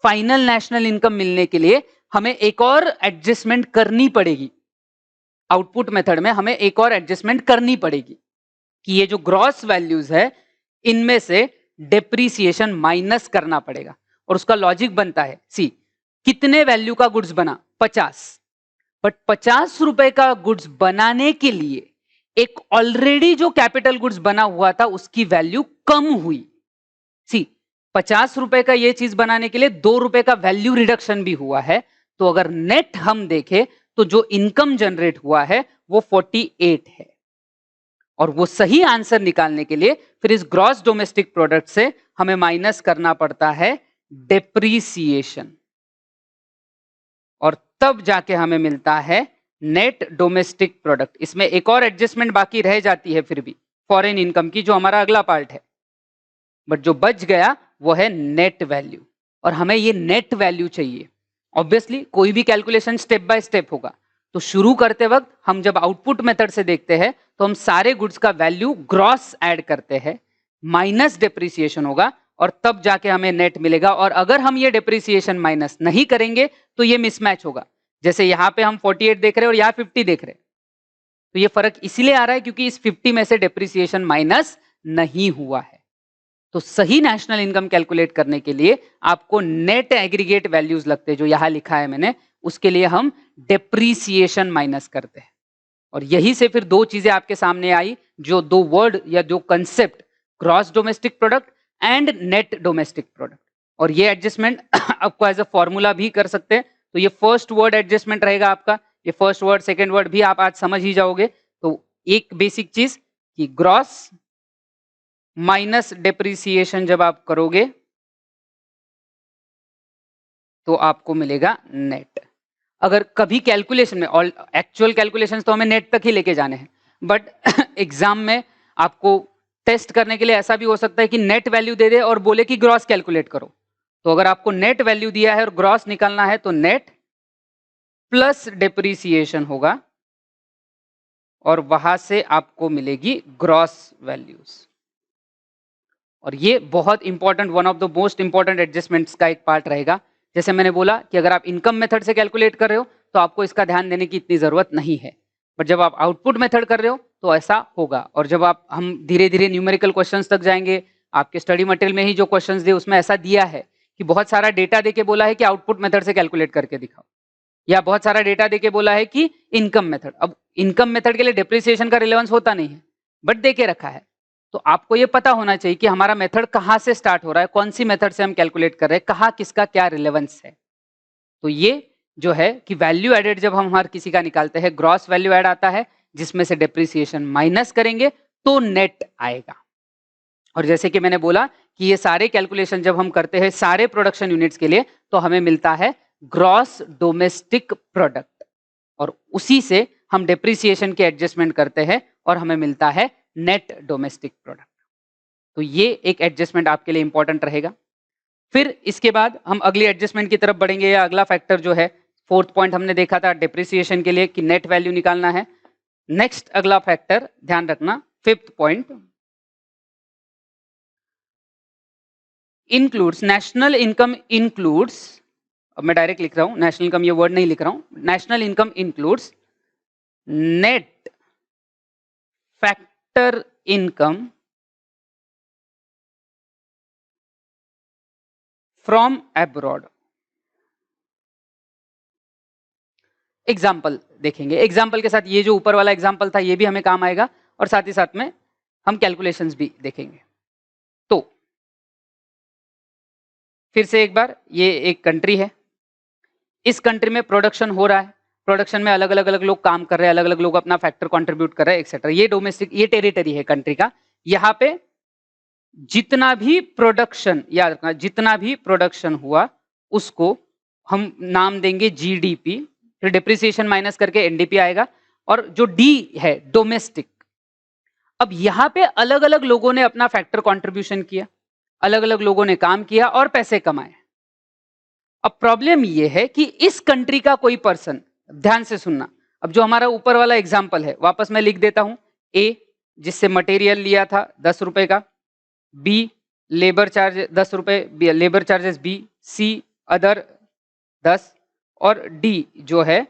फाइनल नेशनल इनकम मिलने के लिए हमें एक और एडजस्टमेंट करनी पड़ेगी। आउटपुट मेथड में हमें एक और एडजस्टमेंट करनी पड़ेगी कि ये जो ग्रॉस वैल्यूज है इनमें से डेप्रीसिएशन माइनस करना पड़ेगा। और उसका लॉजिक बनता है, सी कितने वैल्यू का गुड्स बना? 50। बट 50 रुपए का गुड्स बनाने के लिए एक ऑलरेडी जो कैपिटल गुड्स बना हुआ था उसकी वैल्यू कम हुई। सी 50 रुपए का ये चीज बनाने के लिए 2 रुपए का वैल्यू रिडक्शन भी हुआ है। तो अगर नेट हम देखें तो जो इनकम जनरेट हुआ है वो 48 है। और वो सही आंसर निकालने के लिए फिर इस ग्रॉस डोमेस्टिक प्रोडक्ट से हमें माइनस करना पड़ता है डेप्रीसिएशन, और तब जाके हमें मिलता है नेट डोमेस्टिक प्रोडक्ट। इसमें एक और एडजस्टमेंट बाकी रह जाती है फिर भी, फॉरेन इनकम की, जो हमारा अगला पार्ट है, बट जो बच गया वो है नेट वैल्यू, और हमें ये नेट वैल्यू चाहिए। ऑब्वियसली कोई भी कैलकुलेशन स्टेप बाय स्टेप होगा, तो शुरू करते वक्त हम जब आउटपुट मेथड से देखते हैं तो हम सारे गुड्स का वैल्यू ग्रॉस ऐड करते हैं, माइनस डेप्रिसिएशन होगा, और तब जाके हमें नेट मिलेगा। और अगर हम ये डेप्रिसिएशन माइनस नहीं करेंगे तो ये मिसमैच होगा। जैसे यहाँ पे हम 48 देख रहे हैं और यहाँ 50 देख रहे हैं, तो ये फर्क इसलिए आ रहा है क्योंकि इस 50 में से डेप्रिसिएशन माइनस नहीं हुआ है। तो सही नेशनल इनकम कैलकुलेट करने के लिए आपको नेट एग्रीगेट वैल्यूज लगते हैं, जो यहां लिखा है मैंने, उसके लिए हम डेप्रीसिएशन माइनस करते हैं। और यही से फिर दो चीजें आपके सामने आई, जो दो वर्ड या जो concept, gross domestic product and net domestic product. और ये एडजस्टमेंट आपको एज अ फॉर्मूला भी कर सकते हैं। तो ये फर्स्ट वर्ड एडजस्टमेंट रहेगा आपका, ये फर्स्ट वर्ड सेकेंड वर्ड भी आप आज समझ ही जाओगे। तो एक बेसिक चीज कि ग्रॉस माइनस डेप्रिसिएशन जब आप करोगे तो आपको मिलेगा नेट। अगर कभी कैलकुलेशन में, और एक्चुअल कैलकुलेशंस तो हमें नेट तक ही लेके जाने हैं, बट एग्जाम में आपको टेस्ट करने के लिए ऐसा भी हो सकता है कि नेट वैल्यू दे दे और बोले कि ग्रॉस कैलकुलेट करो। तो अगर आपको नेट वैल्यू दिया है और ग्रॉस निकालना है तो नेट प्लस डेप्रिसिएशन होगा, और वहां से आपको मिलेगी ग्रॉस वैल्यूज। और ये बहुत important, one of the most important adjustments का एक पार्ट रहेगा। जैसे मैंने बोला कि अगर आप इनकम मेथड से कैलकुलेट कर रहे हो तो आपको इसका ध्यान देने की इतनी जरूरत नहीं है, बट जब आप आउटपुट मेथड कर रहे हो तो ऐसा होगा। और जब हम धीरे धीरे न्यूमेरिकल क्वेश्चंस तक जाएंगे, आपके स्टडी मटेरियल में ही जो क्वेश्चंस दिए उसमें ऐसा दिया है कि बहुत सारा डेटा देके बोला है कि आउटपुट मेथड से कैलकुलेट करके दिखाओ, या बहुत सारा डेटा देके बोला है कि इनकम मेथड। अब इनकम मेथड के लिए डेप्रिसिएशन का रिलेवेंस होता नहीं है, बट देके रखा है। तो आपको ये पता होना चाहिए कि हमारा मेथड कहाँ से स्टार्ट हो रहा है, कौन सी मेथड से हम कैलकुलेट कर रहे हैं, कहाँ किसका क्या रिलेवेंस है। तो ये जो है कि वैल्यू एडेड जब हम हर किसी का निकालते हैं, ग्रॉस वैल्यू एड आता है जिसमें से डेप्रिसिएशन माइनस करेंगे तो नेट आएगा। और जैसे कि मैंने बोला कि ये सारे कैलकुलेशन जब हम करते हैं सारे प्रोडक्शन यूनिट्स के लिए, तो हमें मिलता है ग्रॉस डोमेस्टिक प्रोडक्ट, और उसी से हम डेप्रिसिएशन के एडजस्टमेंट करते हैं और हमें मिलता है नेट डोमेस्टिक प्रोडक्ट। तो ये एक एडजस्टमेंट आपके लिए इंपॉर्टेंट रहेगा। फिर इसके बाद हम अगली एडजस्टमेंट की तरफ बढ़ेंगे, या अगला फैक्टर जो है, फोर्थ पॉइंट हमने देखा था डेप्रिसिएशन के लिए कि नेट वैल्यू निकालना है। नेक्स्ट अगला फैक्टर ध्यान रखना, fifth point, includes, national income includes, अब मैं डायरेक्ट लिख रहा हूं, नेशनल इनकम ये वर्ड नहीं लिख रहा हूं, national income includes net factor income from abroad. Example देखेंगे, एग्जाम्पल के साथ ये जो ऊपर वाला एग्जाम्पल था ये भी हमें काम आएगा, और साथ ही साथ में हम कैलकुलेशंस भी देखेंगे। तो फिर से एक बार, ये एक कंट्री है, इस कंट्री में प्रोडक्शन हो रहा है, प्रोडक्शन में अलग अलग लोग काम कर रहे हैं, अलग अलग लोग अपना फैक्टर कंट्रीब्यूट कर रहे हैं एक्सेट्रा। ये डोमेस्टिक, ये टेरिटरी है कंट्री का। यहाँ पे जितना भी प्रोडक्शन, याद रखना, जितना भी प्रोडक्शन हुआ उसको हम नाम देंगे जीडीपी, फिर डिप्रिसिएशन माइनस करके एनडीपी आएगा, और जो डी है डोमेस्टिक। अब यहाँ पे अलग अलग लोगों ने अपना फैक्टर कंट्रीब्यूशन किया, अलग अलग लोगों ने काम किया और पैसे कमाए। अब प्रॉब्लम यह है कि इस कंट्री का कोई पर्सन, ध्यान से सुनना, अब जो हमारा ऊपर वाला एग्जाम्पल है वापस मैं लिख देता हूं, ए जिससे मटेरियल लिया था 10 रुपए का, बी लेबर चार्ज 10 रुपए, लेबर चार्जेस बी, सी अदर 10, और डी जो है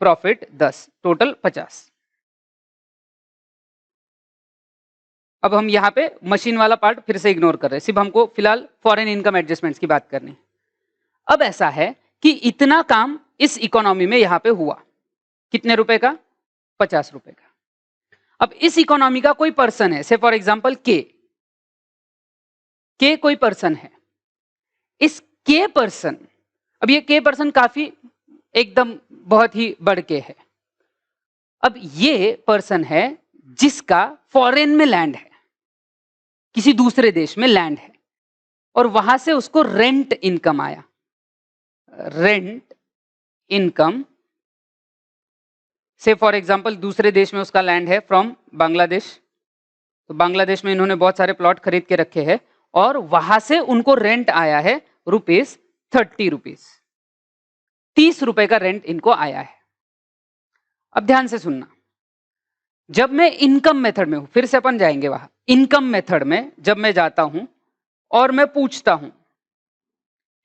प्रॉफिट 10, टोटल 50। अब हम यहाँ पे मशीन वाला पार्ट फिर से इग्नोर कर रहे हैं, सिर्फ हमको फिलहाल फॉरेन इनकम एडजस्टमेंट्स की बात करनी है। अब ऐसा है कि इतना काम इस इकोनॉमी में यहां पे हुआ, कितने रुपए का, 50 रुपए का। अब इस इकोनॉमी का कोई पर्सन है, से फॉर एग्जांपल के कोई पर्सन है, इस के पर्सन, अब ये के पर्सन काफी एकदम बहुत ही बढ़ के है। अब ये पर्सन है जिसका फॉरेन में लैंड है, किसी दूसरे देश में लैंड है, और वहां से उसको रेंट इनकम आया, रेंट इनकम से फॉर एग्जांपल दूसरे देश में उसका लैंड है फ्रॉम बांग्लादेश, तो बांग्लादेश में इन्होंने बहुत सारे प्लॉट खरीद के रखे हैं और वहां से उनको रेंट आया है ₹30, 30 रुपए का रेंट इनको आया है। अब ध्यान से सुनना, जब मैं इनकम मेथड में हूं, फिर से अपन जाएंगे वहां, इनकम मेथड में जब मैं जाता हूं और मैं पूछता हूं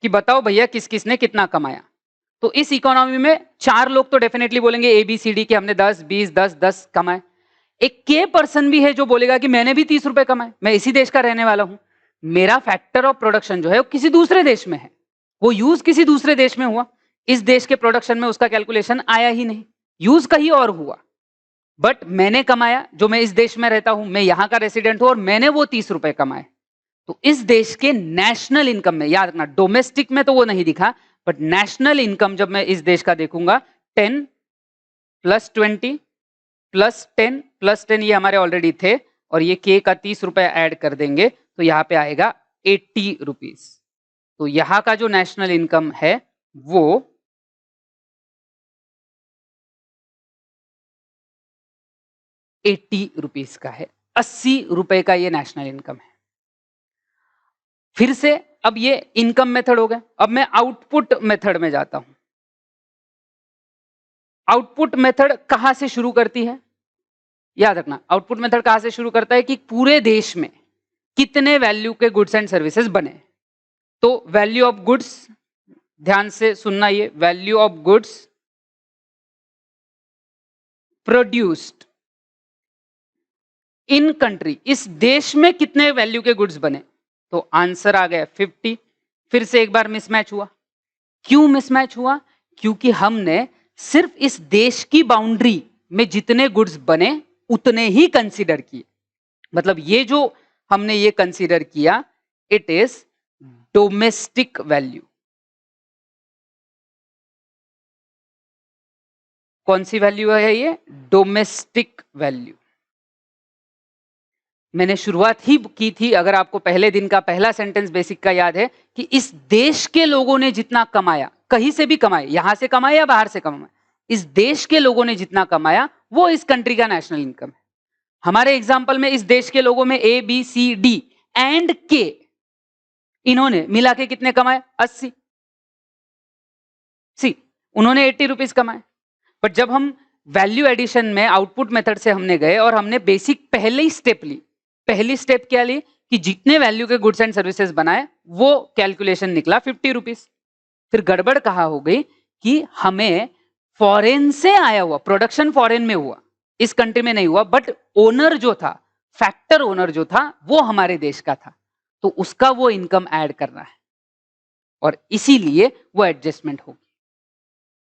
कि बताओ भैया किस किस ने कितना कमाया, तो इस इकोनॉमी में 4 लोग तो डेफिनेटली बोलेंगे ABCD कि हमने 10, 20, 10, 10 कमाए। एक के पर्सन भी है जो बोलेगा कि मैंने भी 30 रुपए कमाए, मैं इसी देश का रहने वाला हूं, मेरा फैक्टर ऑफ प्रोडक्शन जो है वो किसी दूसरे देश में है, वो यूज किसी दूसरे देश में हुआ, इस देश के प्रोडक्शन में उसका कैलकुलेशन आया ही नहीं, यूज कहीं और हुआ, बट मैंने कमाया, जो मैं इस देश में रहता हूं, मैं यहां का रेसिडेंट हूं और मैंने वो 30 रुपए कमाए। तो इस देश के नेशनल इनकम में, याद रखना डोमेस्टिक में तो वो नहीं दिखा, बट नेशनल इनकम जब मैं इस देश का देखूंगा 10 + 20 + 10 + 10 ये हमारे ऑलरेडी थे, और ये के का 30 रुपए ऐड कर देंगे तो यहां पे आएगा 80 रुपीज। तो यहां का जो नेशनल इनकम है वो 80 रुपीज का है, 80 रुपए का ये नेशनल इनकम है। फिर से अब ये इनकम मेथड हो गया, अब मैं आउटपुट मेथड में जाता हूं। आउटपुट मेथड कहां से शुरू करती है, याद रखना आउटपुट मेथड कहां से शुरू करता है कि पूरे देश में कितने वैल्यू के गुड्स एंड सर्विसेज बने। तो वैल्यू ऑफ गुड्स, ध्यान से सुनना, ये value of goods produced in country, इस देश में कितने वैल्यू के गुड्स बने, तो आंसर आ गया 50। फिर से एक बार मिसमैच हुआ, क्यों मिसमैच हुआ, क्योंकि हमने सिर्फ इस देश की बाउंड्री में जितने गुड्स बने उतने ही कंसीडर किए, मतलब ये जो हमने ये कंसीडर किया इट इज डोमेस्टिक वैल्यू। कौन सी वैल्यू है ये, डोमेस्टिक वैल्यू। मैंने शुरुआत ही की थी, अगर आपको पहले दिन का पहला सेंटेंस बेसिक का याद है, कि इस देश के लोगों ने जितना कमाया, कहीं से भी कमाए, यहां से कमाए या बाहर से कमाए, इस देश के लोगों ने जितना कमाया वो इस कंट्री का नेशनल इनकम है। हमारे एग्जाम्पल में इस देश के लोगों में ABCD एंड K, इन्होंने मिला के कितने कमाए, 80। सी, उन्होंने 80 रुपीज कमाए। बट जब हम वैल्यू एडिशन में आउटपुट मेथड से हमने गए और हमने बेसिक पहले ही स्टेप ली, पहली स्टेप क्या ली कि जितने वैल्यू के गुड्स एंड सर्विसेज बनाए वो कैलकुलेशन निकला 50 रुपीज। फिर गड़बड़ कहा हो गई कि हमें फॉरेन से आया हुआ प्रोडक्शन, फॉरेन में हुआ, इस कंट्री में नहीं हुआ, बट ओनर जो था, फैक्टर ओनर जो था वो हमारे देश का था, तो उसका वो इनकम ऐड करना है, और इसीलिए वो एडजस्टमेंट होगी,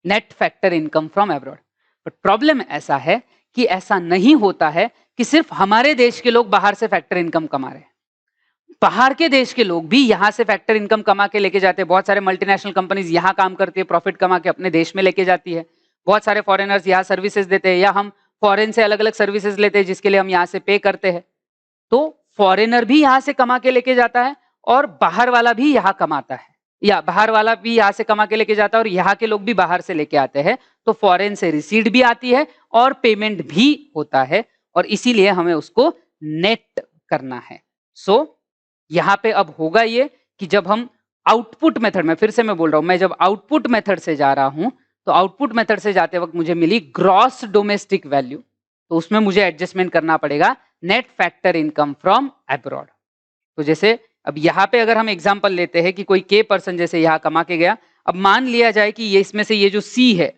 net factor income from abroad. But problem ऐसा है कि ऐसा नहीं होता है कि सिर्फ हमारे देश के लोग बाहर से फैक्टर इनकम कमा रहे हैं, बाहर के देश के लोग भी यहां से फैक्टर इनकम कमा के लेके जाते हैं। बहुत सारे मल्टीनेशनल कंपनीज यहां काम करती है, प्रॉफिट कमा के अपने देश में लेके जाती है। बहुत सारे फॉरेनर्स यहां सर्विसेज देते हैं, या हम फॉरेन से अलग अलग सर्विसेज लेते हैं जिसके लिए हम यहां से पे करते हैं। तो फॉरेनर भी यहां से कमा के लेके जाता है और बाहर वाला भी यहां कमाता है, या बाहर वाला भी यहां से कमा के लेके जाता है और यहाँ के लोग भी बाहर से लेके आते हैं। तो फॉरेन से रिसीट भी आती है और पेमेंट भी होता है, और इसीलिए हमें उसको नेट करना है। सो यहां पे अब होगा ये कि जब हम आउटपुट मेथड में, फिर से मैं बोल रहा हूं, मैं जब आउटपुट मेथड से जा रहा हूं तो आउटपुट मेथड से जाते वक्त मुझे मिली ग्रॉस डोमेस्टिक वैल्यू, तो उसमें मुझे एडजस्टमेंट करना पड़ेगा net factor income from abroad. तो जैसे अब यहाँ पे अगर हम एग्जांपल लेते हैं कि कोई के पर्सन जैसे यहाँ कमा के गया, अब मान लिया जाए कि ये इसमें से ये जो सी है,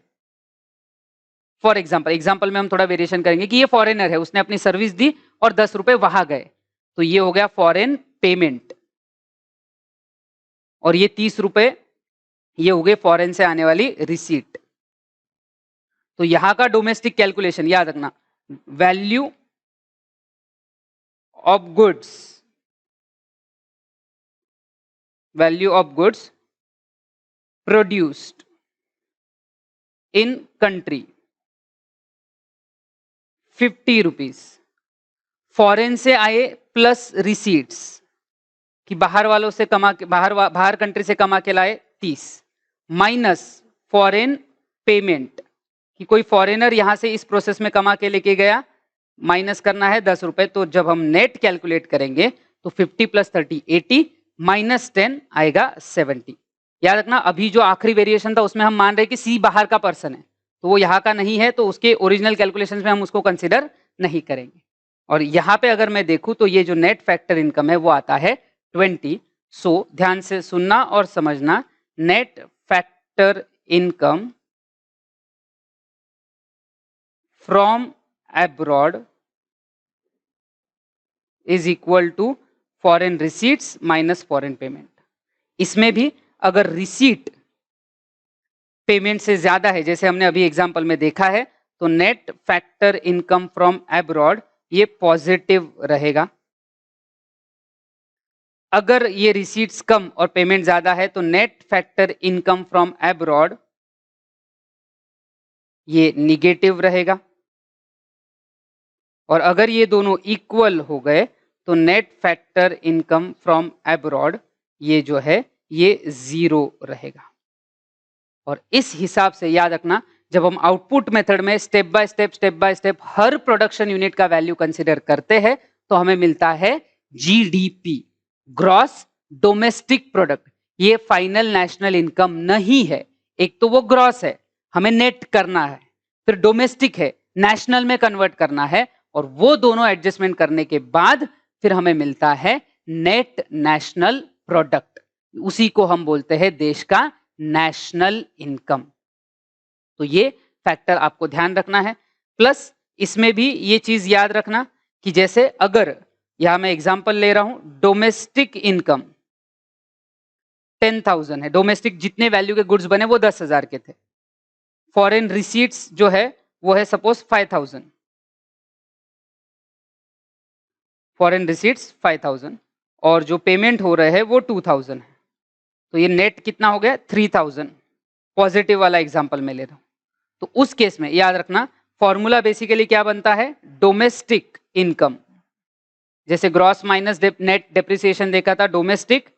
फॉर एग्जांपल में हम थोड़ा वेरिएशन करेंगे कि ये फॉरेनर है, उसने अपनी सर्विस दी और 10 रुपए वहां गए, तो ये हो गया फॉरेन पेमेंट, और ये 30 रुपए ये हो गए फॉरेन से आने वाली रिसीट। तो यहां का डोमेस्टिक कैलकुलेशन याद रखना, value of goods, value of goods produced in country 50 rupees, foreign से आए प्लस रिसीट्स कि बाहर वालों से कमा के बाहर कंट्री से कमा के लाए 30 माइनस फॉरेन पेमेंट कि कोई फॉरेनर यहां से इस प्रोसेस में कमा के लेके गया, माइनस करना है 10 रुपए। तो जब हम नेट कैलकुलेट करेंगे तो 50 प्लस 30 80 माइनस 10 आएगा 70। याद रखना अभी जो आखिरी वेरिएशन था उसमें हम मान रहे कि सी बाहर का पर्सन है, तो वो यहाँ का नहीं है, तो उसके ओरिजिनल कैलकुलेशंस में हम उसको कंसिडर नहीं करेंगे। और यहाँ पे अगर मैं देखूं तो ये जो नेट फैक्टर इनकम है वो आता है 20। सो ध्यान से सुनना और समझना, net factor income from abroad is equal to foreign receipts minus foreign payment. इसमें भी अगर रिसीट पेमेंट से ज्यादा है, जैसे हमने अभी एग्जांपल में देखा है, तो net factor income from abroad ये पॉजिटिव रहेगा। अगर ये रिसीट्स कम और पेमेंट ज्यादा है तो net factor income from abroad ये निगेटिव रहेगा। और अगर ये दोनों इक्वल हो गए तो net factor income from abroad ये जो है ये 0 रहेगा। और इस हिसाब से याद रखना, जब हम आउटपुट मेथड में step by step her production unit का वैल्यू कंसीडर करते हैं तो हमें मिलता है जीडीपी, ग्रॉस डोमेस्टिक प्रोडक्ट। ये फाइनल नेशनल इनकम नहीं है, एक तो वो ग्रॉस है, हमें नेट करना है, फिर डोमेस्टिक है, नेशनल में कन्वर्ट करना है, और वो दोनों एडजस्टमेंट करने के बाद फिर हमें मिलता है नेट नेशनल प्रोडक्ट। उसी को हम बोलते हैं देश का नेशनल इनकम। तो ये फैक्टर आपको ध्यान रखना है। प्लस इसमें भी ये चीज याद रखना कि जैसे अगर यहां मैं एग्जांपल ले रहा हूं, डोमेस्टिक इनकम 10,000 है, डोमेस्टिक जितने वैल्यू के गुड्स बने वो 10,000 के थे। फॉरेन रिसीट्स जो है वो है सपोज 5,000, फॉरेन रिसीट्स 5,000 और जो पेमेंट हो रहे हैं वो 2,000 है। तो ये नेट कितना हो गया 3,000। पॉजिटिव वाला एग्जांपल में ले रहा हूं, तो उस केस में याद रखना फॉर्मूला बेसिकली क्या बनता है, डोमेस्टिक इनकम, जैसे ग्रॉस माइनस नेट डेप्रिसिएशन देखा था, domestic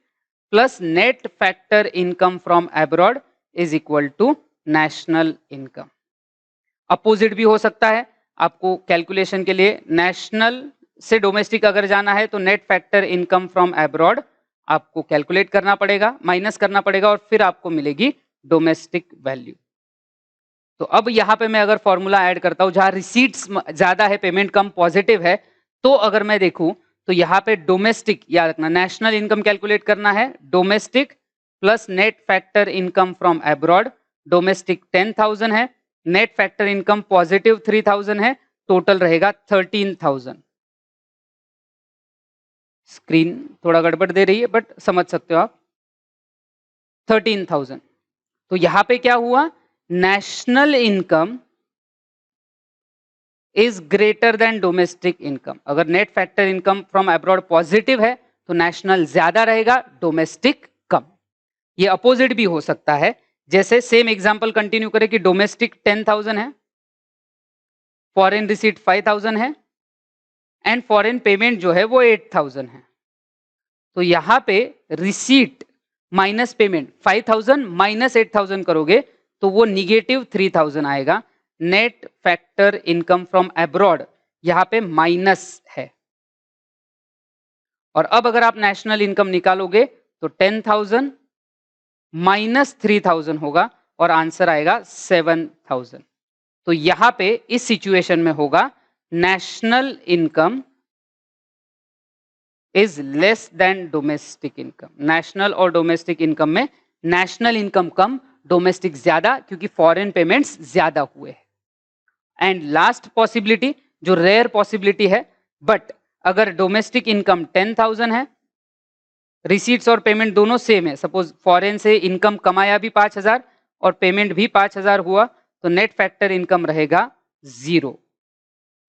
plus net factor income from abroad is equal to national income. Opposite भी हो सकता है, आपको कैलकुलेशन के लिए नेशनल से डोमेस्टिक अगर जाना है तो net factor income from abroad आपको कैलकुलेट करना पड़ेगा, माइनस करना पड़ेगा, और फिर आपको मिलेगी डोमेस्टिक वैल्यू। तो अब यहां पे मैं अगर फॉर्मूला ऐड करता हूं, जहां रिसीट्स ज्यादा है पेमेंट कम पॉजिटिव है, तो अगर मैं देखूं तो यहां पे डोमेस्टिक, याद रखना नेशनल इनकम कैलकुलेट करना है, domestic plus net factor income from abroad. Domestic 10,000 है, नेट फैक्टर इनकम पॉजिटिव 3,000 है, टोटल रहेगा 13,000। स्क्रीन थोड़ा गड़बड़ दे रही है बट समझ सकते हो आप, 13,000। तो यहां पे क्या हुआ, national income is greater than domestic income. अगर net factor income from abroad positive है तो नेशनल ज्यादा रहेगा, डोमेस्टिक कम। ये अपोजिट भी हो सकता है, जैसे सेम एग्जांपल कंटिन्यू करें कि डोमेस्टिक 10,000 है, फॉरेन रिसीट 5,000 है, एंड फॉरेन पेमेंट जो है वो 8,000 है। तो यहां पे रिसीट माइनस पेमेंट 5,000 माइनस 8,000 करोगे तो वो निगेटिव 3,000 आएगा। Net factor income from abroad यहां पे माइनस है। और अब अगर आप नेशनल इनकम निकालोगे तो 10,000 माइनस 3,000 होगा और आंसर आएगा 7,000। तो यहां पे इस सिचुएशन में होगा national income is less than domestic income. National और डोमेस्टिक इनकम में नेशनल इनकम कम, डोमेस्टिक ज्यादा, क्योंकि फॉरेन पेमेंट्स ज्यादा हुए हैं। एंड लास्ट पॉसिबिलिटी जो रेयर पॉसिबिलिटी है, बट अगर डोमेस्टिक इनकम 10,000 है, रिसीट्स और पेमेंट दोनों सेम है, सपोज फॉरेन से इनकम कमाया भी 5,000 और पेमेंट भी 5,000 हुआ, तो नेट फैक्टर इनकम रहेगा 0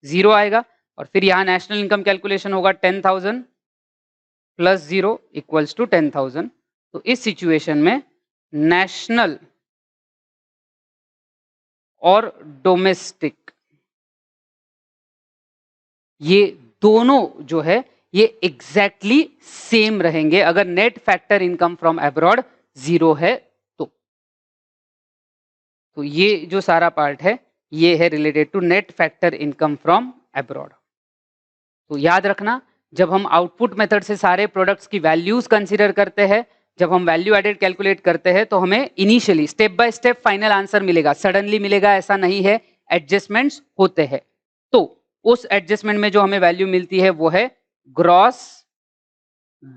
0 आएगा। और फिर यहां नेशनल इनकम कैलकुलेशन होगा 10,000 प्लस 0 इक्वल्स टू 10,000। तो इस सिचुएशन में नेशनल और डोमेस्टिक ये दोनों जो है ये एग्जैक्टली सेम रहेंगे अगर net factor income from abroad 0 है तो ये जो सारा पार्ट है ये है related to net factor income from abroad. तो याद रखना, जब हम आउटपुट मेथड से सारे प्रोडक्ट्स की वैल्यूज कंसीडर करते हैं, जब हम वैल्यू एडेड कैलकुलेट करते हैं, तो हमें initially step by step final answer मिलेगा, सडनली मिलेगा ऐसा नहीं है, एडजस्टमेंट्स होते हैं। तो उस एडजस्टमेंट में जो हमें वैल्यू मिलती है वो है ग्रॉस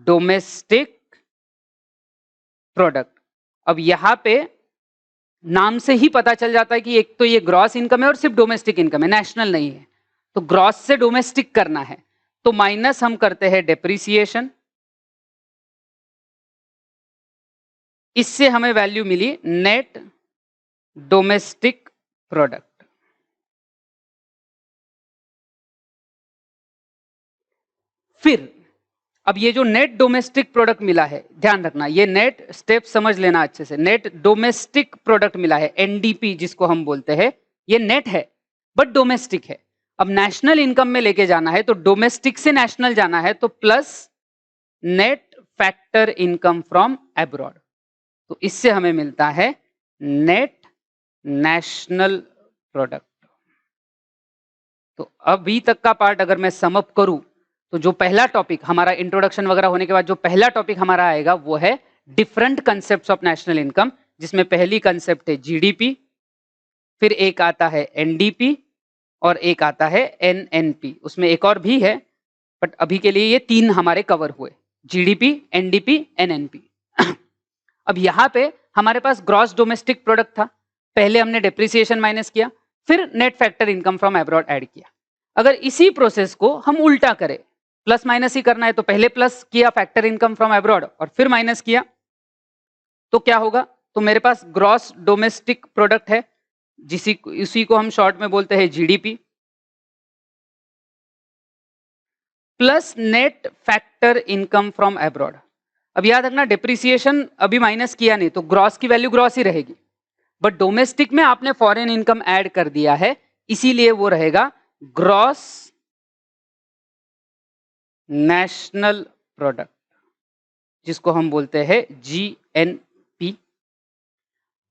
डोमेस्टिक प्रोडक्ट। अब यहां पे नाम से ही पता चल जाता है कि एक तो ये ग्रॉस इनकम है और सिर्फ डोमेस्टिक इनकम है, नेशनल नहीं है। तो ग्रॉस से डोमेस्टिक करना है तो माइनस हम करते हैं डेप्रिसिएशन, इससे हमें वैल्यू मिली नेट डोमेस्टिक प्रोडक्ट। फिर अब ये जो नेट डोमेस्टिक प्रोडक्ट मिला है, ध्यान रखना ये नेट स्टेप समझ लेना अच्छे से, नेट डोमेस्टिक प्रोडक्ट मिला है, एनडीपी जिसको हम बोलते हैं, ये नेट है बट डोमेस्टिक है। अब नेशनल इनकम में लेके जाना है तो डोमेस्टिक से नेशनल जाना है तो plus net factor income from abroad, तो इससे हमें मिलता है नेट नेशनल प्रोडक्ट। तो अभी तक का पार्ट अगर मैं सम अप करूं तो जो पहला टॉपिक हमारा इंट्रोडक्शन वगैरह होने के बाद जो पहला टॉपिक हमारा आएगा वो है different concepts of national income, जिसमें पहली कंसेप्ट है जीडीपी, फिर एक आता है एनडीपी और एक आता है एनएनपी। उसमें एक और भी है बट अभी के लिए ये 3 हमारे कवर हुए, जीडीपी, एनडीपी, एनएनपी। अब यहां पे हमारे पास ग्रॉस डोमेस्टिक प्रोडक्ट था, पहले हमने डेप्रिसिएशन माइनस किया, फिर net factor income from abroad add किया। अगर इसी प्रोसेस को हम उल्टा करें, प्लस माइनस ही करना है, तो पहले प्लस किया फैक्टर इनकम फ्रॉम अब्रॉड और फिर माइनस किया, तो क्या होगा? तो मेरे पास ग्रॉस डोमेस्टिक प्रोडक्ट है, इसी को हम शॉर्ट में बोलते हैं GDP, plus net factor income from abroad. अब याद रखना डेप्रिसिएशन अभी माइनस किया नहीं तो ग्रॉस की वैल्यू ग्रॉस ही रहेगी, बट डोमेस्टिक में आपने फॉरेन इनकम ऐड कर दिया है, इसीलिए वो रहेगा ग्रॉस नेशनल प्रोडक्ट, जिसको हम बोलते हैं जीएनपी।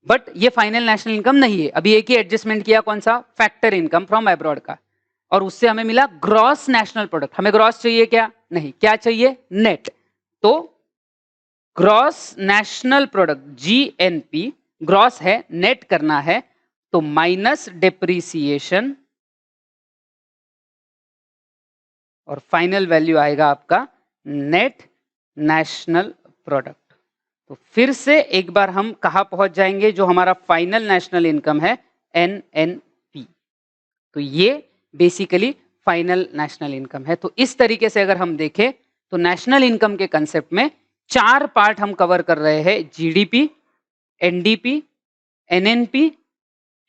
बट ये फाइनल नेशनल इनकम नहीं है, अभी एक ही एडजस्टमेंट किया, कौन सा? फैक्टर इनकम फ्रॉम अब्रॉड का, और उससे हमें मिला ग्रॉस नेशनल प्रोडक्ट। हमें ग्रॉस चाहिए क्या? नहीं, क्या चाहिए? नेट। तो gross national product GNP, gross है, नेट करना है, तो माइनस डेप्रिसिएशन और फाइनल वैल्यू आएगा आपका नेट नेशनल प्रोडक्ट। तो फिर से एक बार हम कहां पहुंच जाएंगे? जो हमारा फाइनल नेशनल इनकम है एनएनपी, तो ये बेसिकली फाइनल नेशनल इनकम है। तो इस तरीके से अगर हम देखें तो नेशनल इनकम के कंसेप्ट में 4 पार्ट हम कवर कर रहे हैं, जीडीपी, एनडीपी, एनएनपी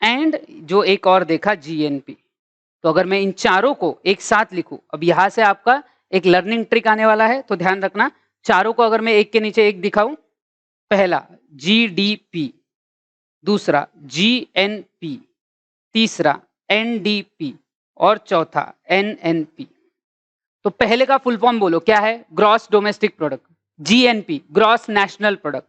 एंड जो एक और देखा जीएनपी। तो अगर मैं इन चारों को एक साथ लिखूं, अब यहां से आपका एक लर्निंग ट्रिक आने वाला है, तो ध्यान रखना, चारों को अगर मैं एक के नीचे एक दिखाऊं, पहला जीडीपी, दूसरा जीएनपी, तीसरा एनडीपी और चौथा एनएनपी। तो पहले का फुल फॉर्म बोलो, क्या है? Gross domestic product, GNP gross national product,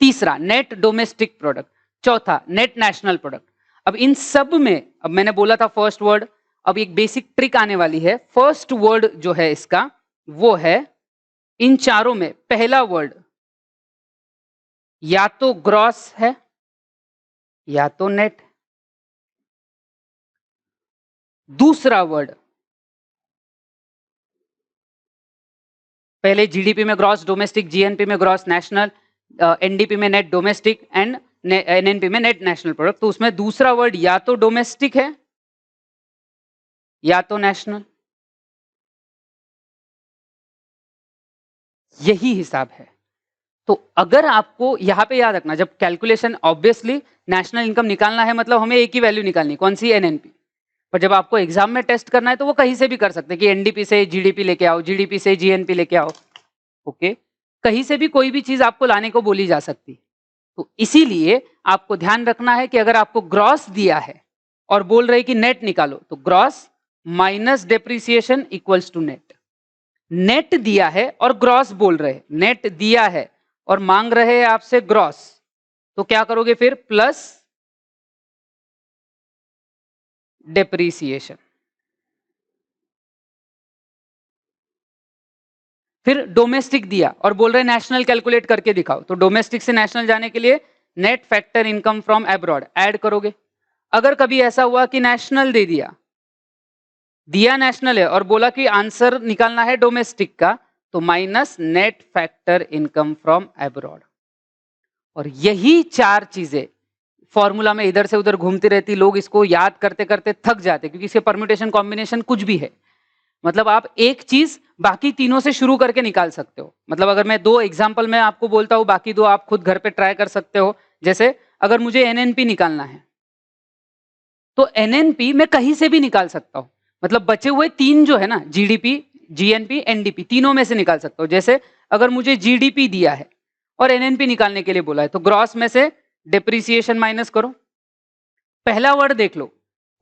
तीसरा नेट डोमेस्टिक प्रोडक्ट, चौथा नेट नेशनल प्रोडक्ट। अब इन सब में, अब मैंने बोला था फर्स्ट वर्ड, अब एक बेसिक ट्रिक आने वाली है। फर्स्ट वर्ड जो है इसका वो है, इन चारों में पहला वर्ड या तो ग्रॉस है या तो नेट। दूसरा वर्ड, पहले जीडीपी में ग्रॉस डोमेस्टिक, जीएनपी में ग्रॉस नेशनल, एनडीपी में नेट डोमेस्टिक एंड एनएनपी में नेट नेशनल प्रोडक्ट। तो उसमें दूसरा वर्ड या तो डोमेस्टिक है या तो नेशनल, यही हिसाब है। तो अगर आपको यहां पे याद रखना, जब कैलकुलेशन ऑब्वियसली नेशनल इनकम निकालना है मतलब हमें एक ही वैल्यू निकालनी, कौन सी? एनएनपी। पर जब आपको एग्जाम में टेस्ट करना है तो वो कहीं से भी कर सकते हैं कि एनडीपी से जीडीपी लेके आओ, जीडीपी से जीएनपी लेके आओ, ओके, कहीं से भी कोई भी चीज आपको लाने को बोली जा सकती। तो इसीलिए आपको ध्यान रखना है कि अगर आपको ग्रॉस दिया है और बोल रहे कि नेट निकालो, तो gross minus depreciation equals to net. Net दिया है और ग्रॉस बोल रहे हैं, नेट दिया है और मांग रहे हैं आपसे ग्रॉस, तो क्या करोगे फिर? Plus depreciation. फिर डोमेस्टिक दिया और बोल रहे नेशनल कैलकुलेट करके दिखाओ, तो डोमेस्टिक से नेशनल जाने के लिए net factor income from abroad add करोगे। अगर कभी ऐसा हुआ कि नेशनल दे दिया नेशनल है और बोला कि आंसर निकालना है डोमेस्टिक का, तो minus net factor income from abroad. और यही चार चीजें फॉर्मूला में इधर से उधर घूमती रहती, लोग इसको याद करते करते थक जाते, क्योंकि इसके परम्यूटेशन कॉम्बिनेशन कुछ भी है। मतलब आप एक चीज बाकी तीनों से शुरू करके निकाल सकते हो। मतलब अगर मैं 2 एग्जांपल में आपको बोलता हूं, बाकी 2 आप खुद घर पे ट्राई कर सकते हो। जैसे अगर मुझे एनएनपी निकालना है, तो एनएनपी मैं कहीं से भी निकाल सकता हूं। मतलब बचे हुए 3 जो है ना, जीडीपी, जीएनपी, एनडीपी, तीनों में से निकाल सकता हूं। जैसे अगर मुझे जीडीपी दिया है और एनएनपी निकालने के लिए बोला है, तो ग्रॉस में से डेप्रिसिएशन माइनस करो। पहला वर्ड देख लो,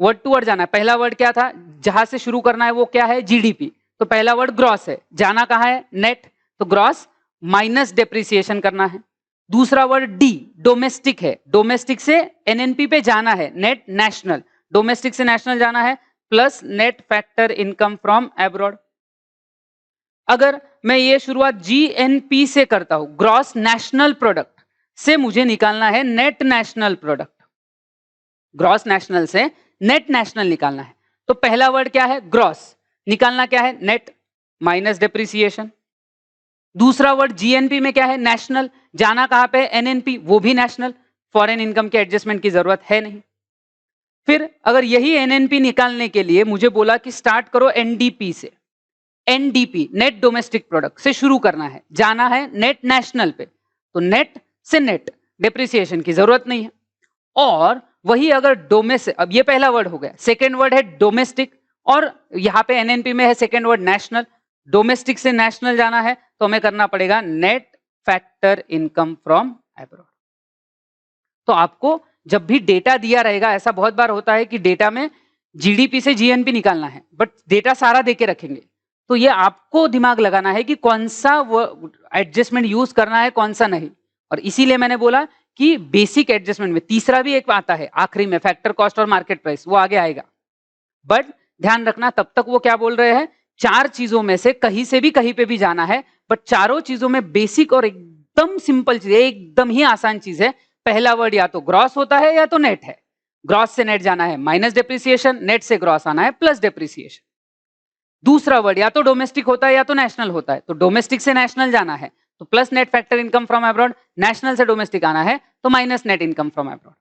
वर्ड टू वर्ड जाना है। पहला वर्ड क्या था, जहां से शुरू करना है वो क्या है? जीडीपी। तो पहला वर्ड ग्रॉस है, जाना कहां है? नेट। तो ग्रॉस माइनस डेप्रिसिएशन करना है। दूसरा वर्ड डी, डोमेस्टिक है, डोमेस्टिक से एनएनपी पे जाना है, नेट नेशनल, डोमेस्टिक से नेशनल जाना है, plus net factor income from abroad. अगर मैं ये शुरुआत जीएनपी से करता हूं, ग्रॉस नेशनल प्रोडक्ट से मुझे निकालना है net national product, gross national से नेट नेशनल निकालना है। तो पहला वर्ड क्या है? ग्रॉस। निकालना क्या है? Net minus depreciation. दूसरा वर्ड जीएनपी में क्या है? नेशनल। जाना कहां पे? एनएनपी, वो भी नेशनल। फॉरेन इनकम के एडजस्टमेंट की जरूरत है नहीं। फिर अगर यही एनएनपी निकालने के लिए मुझे बोला कि स्टार्ट करो एनडीपी से, एनडीपी नेट डोमेस्टिक प्रोडक्ट से शुरू करना है, जाना है नेट नेशनल पे, तो नेट से नेट, डेप्रिसिएशन की जरूरत नहीं है। और वही अगर डोमेस्टिक, अब ये पहला वर्ड हो गया, सेकेंड वर्ड है डोमेस्टिक, और यहां पे एनएनपी में है सेकेंड वर्ड नेशनल। डोमेस्टिक से नेशनल जाना है तो हमें करना पड़ेगा net factor income from abroad. तो आपको जब भी डेटा दिया रहेगा, ऐसा बहुत बार होता है कि डेटा में जीडीपी से जीएनपी निकालना है, बट डेटा सारा देके रखेंगे, तो ये आपको दिमाग लगाना है कि कौन सा एडजस्टमेंट यूज करना है, कौन सा नहीं। और इसीलिए मैंने बोला कि बेसिक एडजस्टमेंट में तीसरा भी एक आता है आखिरी में, फैक्टर कॉस्ट और मार्केट प्राइस, वो आगे आएगा। बट ध्यान रखना, तब तक वो क्या बोल रहे हैं, 4 चीजों में से कहीं से भी कहीं पे भी जाना है, बट चारों चीजों में बेसिक और एकदम सिंपल चीज, एकदम ही आसान चीज है, पहला वर्ड या तो ग्रॉस होता है या तो नेट है। ग्रॉस से नेट जाना है माइनस डेप्रिसिएशन, नेट से ग्रॉस आना है प्लस डेप्रिसिएशन। दूसरा वर्ड या तो डोमेस्टिक होता है या तो नेशनल होता है, तो डोमेस्टिक से नेशनल जाना है तो plus net factor income from abroad, national से डोमेस्टिक आना है तो minus net income from abroad.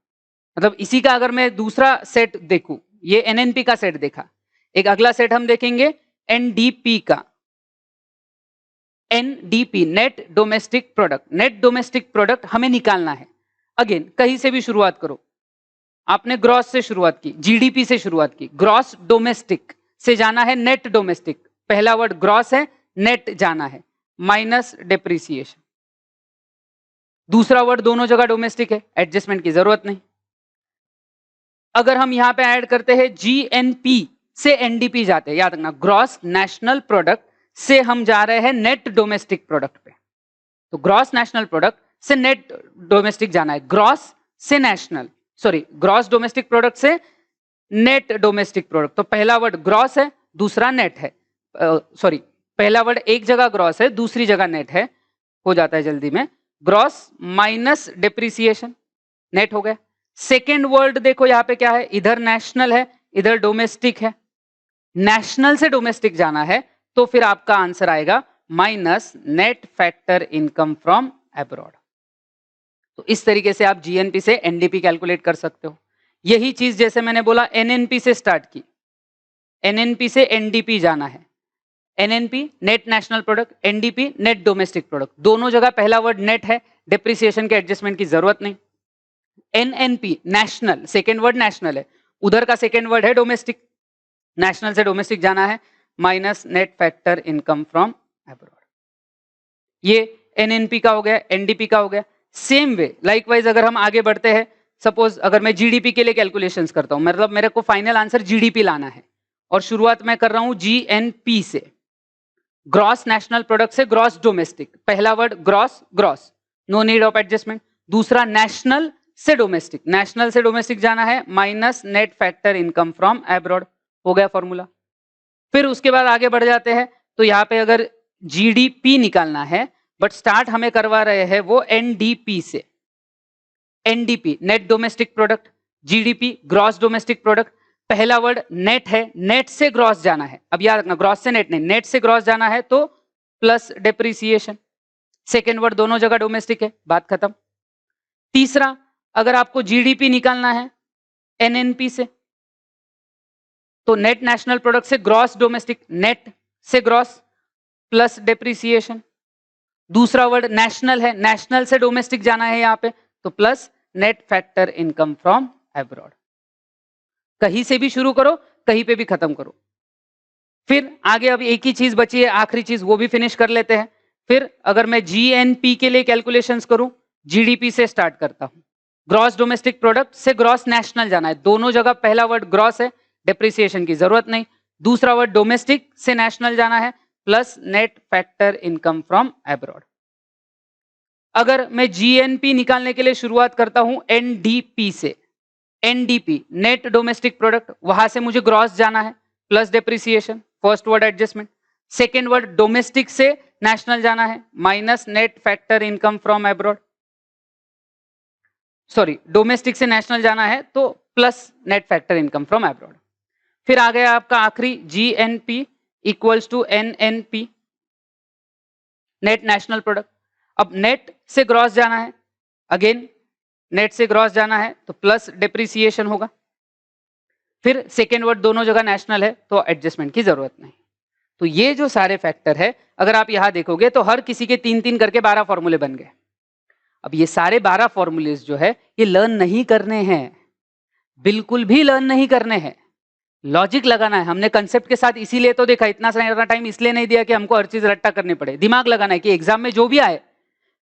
मतलब इसी का अगर मैं दूसरा सेट देखूं, ये एनएनपी का सेट देखा, एक अगला सेट हम देखेंगे एनडीपी का। NDP net domestic product, net domestic product हमें निकालना है। अगेन कहीं से भी शुरुआत करो, आपने ग्रॉस से शुरुआत की, जीडीपी से शुरुआत की, ग्रॉस डोमेस्टिक से जाना है नेट डोमेस्टिक, पहला वर्ड ग्रॉस है, नेट जाना है माइनस डेप्रिसिएशन। दूसरा वर्ड दोनों जगह डोमेस्टिक है, एडजस्टमेंट की जरूरत नहीं। अगर हम यहां पे ऐड करते हैं जीएनपी से एनडीपी जाते हैं, याद रखना ग्रॉस नेशनल प्रोडक्ट से हम जा रहे हैं नेट डोमेस्टिक प्रोडक्ट पे, तो ग्रॉस नेशनल प्रोडक्ट से नेट डोमेस्टिक जाना है, ग्रॉस से national, sorry gross domestic product से नेट डोमेस्टिक प्रोडक्ट। तो पहला वर्ड ग्रॉस है, दूसरा नेट है, सॉरी पहला वर्ड एक जगह ग्रॉस है, दूसरी जगह नेट है, हो जाता है जल्दी में, ग्रॉस माइनस डेप्रिसिएशन, नेट हो गया। सेकेंड वर्ड देखो यहां पे क्या है, इधर नेशनल है, इधर डोमेस्टिक है, नेशनल से डोमेस्टिक जाना है तो फिर आपका आंसर आएगा minus net factor income from abroad. तो इस तरीके से आप जीएनपी से एनडीपी कैलकुलेट कर सकते हो। यही चीज जैसे मैंने बोला एनएनपी से स्टार्ट की, एनएनपी से एनडीपी जाना है, NNP net national product, NDP net domestic product, दोनों जगह पहला वर्ड नेट है, डेप्रिसिएशन के एडजस्टमेंट की जरूरत नहीं। NNP national, second word national है, उधर का सेकेंड वर्ड है डोमेस्टिक, नेशनल से डोमेस्टिक जाना है minus net factor income from abroad. ये एनएनपी का हो गया, एनडीपी का हो गया। सेम वे लाइकवाइज अगर हम आगे बढ़ते हैं, सपोज अगर मैं जीडीपी के लिए कैलकुलेशंस करता हूं, मतलब मेरे को फाइनल आंसर जीडीपी लाना है और शुरुआत मैं कर रहा हूं जीएनपी से, ग्रॉस नेशनल प्रोडक्ट से ग्रॉस डोमेस्टिक। पहला word gross, gross, no need of adjustment. दूसरा नेशनल से डोमेस्टिक, नेशनल से डोमेस्टिक जाना है, minus net factor income from abroad, हो गया फॉर्मूला। फिर उसके बाद आगे बढ़ जाते हैं, तो यहाँ पे अगर जीडीपी निकालना है, बट स्टार्ट हमें करवा रहे हैं वो एनडीपी से। NDP net domestic product, GDP gross domestic product. पहला वर्ड नेट है, नेट से ग्रॉस जाना है। अब याद रखना, ग्रॉस से नेट नहीं, नेट से ग्रॉस जाना है तो प्लस डेप्रिसिएशन। सेकेंड वर्ड दोनों जगह डोमेस्टिक है, बात खत्म। तीसरा, अगर आपको जीडीपी निकालना है एनएनपी से, तो नेट नेशनल प्रोडक्ट से ग्रॉस डोमेस्टिक, नेट से ग्रॉस प्लस डेप्रिसिएशन। दूसरा वर्ड नेशनल है, नेशनल से डोमेस्टिक जाना है यहां पे, तो plus net factor income from abroad. कहीं से भी शुरू करो, कहीं पे भी खत्म करो। फिर आगे अब एक ही चीज बची है, आखिरी चीज, वो भी फिनिश कर लेते हैं। फिर अगर मैं जीएनपी के लिए कैलकुलेशंस करूं, जीडीपी से स्टार्ट करता हूं, ग्रॉस डोमेस्टिक प्रोडक्ट से ग्रॉस नेशनल जाना है, दोनों जगह पहला वर्ड ग्रॉस है, डेप्रिसिएशन की जरूरत नहीं। दूसरा वर्ड डोमेस्टिक से नेशनल जाना है, plus net factor income from abroad. अगर मैं जीएनपी निकालने के लिए शुरुआत करता हूं एनडीपी से, एनडीपी नेट डोमेस्टिक प्रोडक्ट, वहां से मुझे ग्रॉस जाना है, plus depreciation, first word adjustment. Second word domestic से नेशनल जाना है, minus net factor income from abroad. Sorry, domestic से नेशनल जाना है तो plus net factor income from abroad. फिर आ गया आपका आखिरी GNP equals to NNP, net national product. अब नेट से ग्रॉस जाना है, अगेन नेट से ग्रॉस जाना है तो प्लस डेप्रिसिएशन होगा। फिर सेकेंड वर्ड दोनों जगह नेशनल है तो एडजस्टमेंट की जरूरत नहीं। तो ये जो सारे फैक्टर है, अगर आप यहां देखोगे तो हर किसी के 3-3 करके 12 फॉर्मूले बन गए। अब ये सारे 12 फॉर्मूलेज जो है ये लर्न नहीं करने हैं, बिल्कुल भी लर्न नहीं करने हैं, लॉजिक लगाना है। हमने कंसेप्ट के साथ इसीलिए तो देखा, इतना सारा टाइम इसलिए नहीं दिया कि हमको हर चीज रट्टा करनी पड़े। दिमाग लगाना है कि एग्जाम में जो भी आए,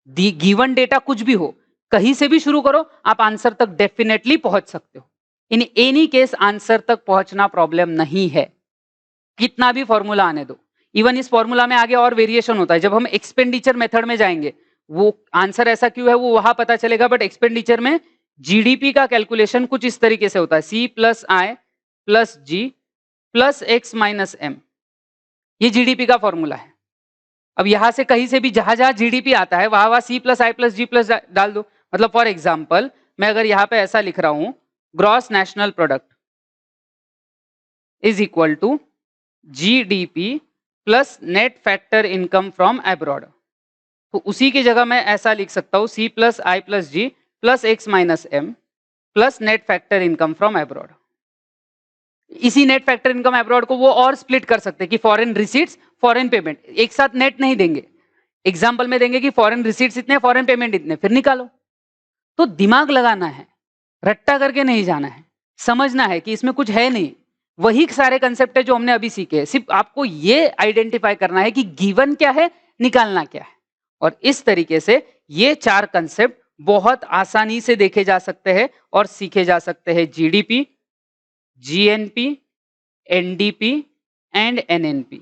गिवन डेटा कुछ भी हो, कहीं से भी शुरू करो, आप आंसर तक डेफिनेटली पहुंच सकते हो। इन एनी केस आंसर तक पहुंचना प्रॉब्लम नहीं है, कितना भी फॉर्मूला आने दो। इवन इस फॉर्मूला में आगे और वेरिएशन होता है, जब हम एक्सपेंडिचर मेथड में जाएंगे, वो आंसर ऐसा क्यों है वो वहां पता चलेगा। बट एक्सपेंडिचर में जीडीपी का कैलकुलेशन कुछ इस तरीके से होता है, सी plus I plus G plus X minus M, ये जीडीपी का फॉर्मूला है। अब यहां से कहीं से भी जहां जहां जीडीपी आता है वहां वहां सी plus I plus G plus डाल दो। मतलब फॉर एग्जाम्पल मैं अगर यहां पे ऐसा लिख रहा हूं, gross national product is equal to GDP plus net factor income from abroad, तो उसी की जगह मैं ऐसा लिख सकता हूं, C plus I plus G plus X minus M plus net factor income from abroad. इसी नेट फैक्टर इनकम एब्रॉड को वो और स्प्लिट कर सकते हैं कि फॉरेन रिसीट्स, फॉरेन पेमेंट, एक साथ नेट नहीं देंगे। एग्जाम्पल में देंगे कि फॉरेन रिसीट्स इतने, फॉरेन पेमेंट इतने, फिर निकालो। तो दिमाग लगाना है, रट्टा करके नहीं जाना है, समझना है कि इसमें कुछ है नहीं। वही सारे कंसेप्ट है जो हमने अभी सीखे हैं, सिर्फ आपको ये आइडेंटिफाई करना है कि गिवन क्या है, निकालना क्या है। और इस तरीके से ये 4 कंसेप्ट बहुत आसानी से देखे जा सकते हैं और सीखे जा सकते हैं। GDP, GNP, NDP and NNP.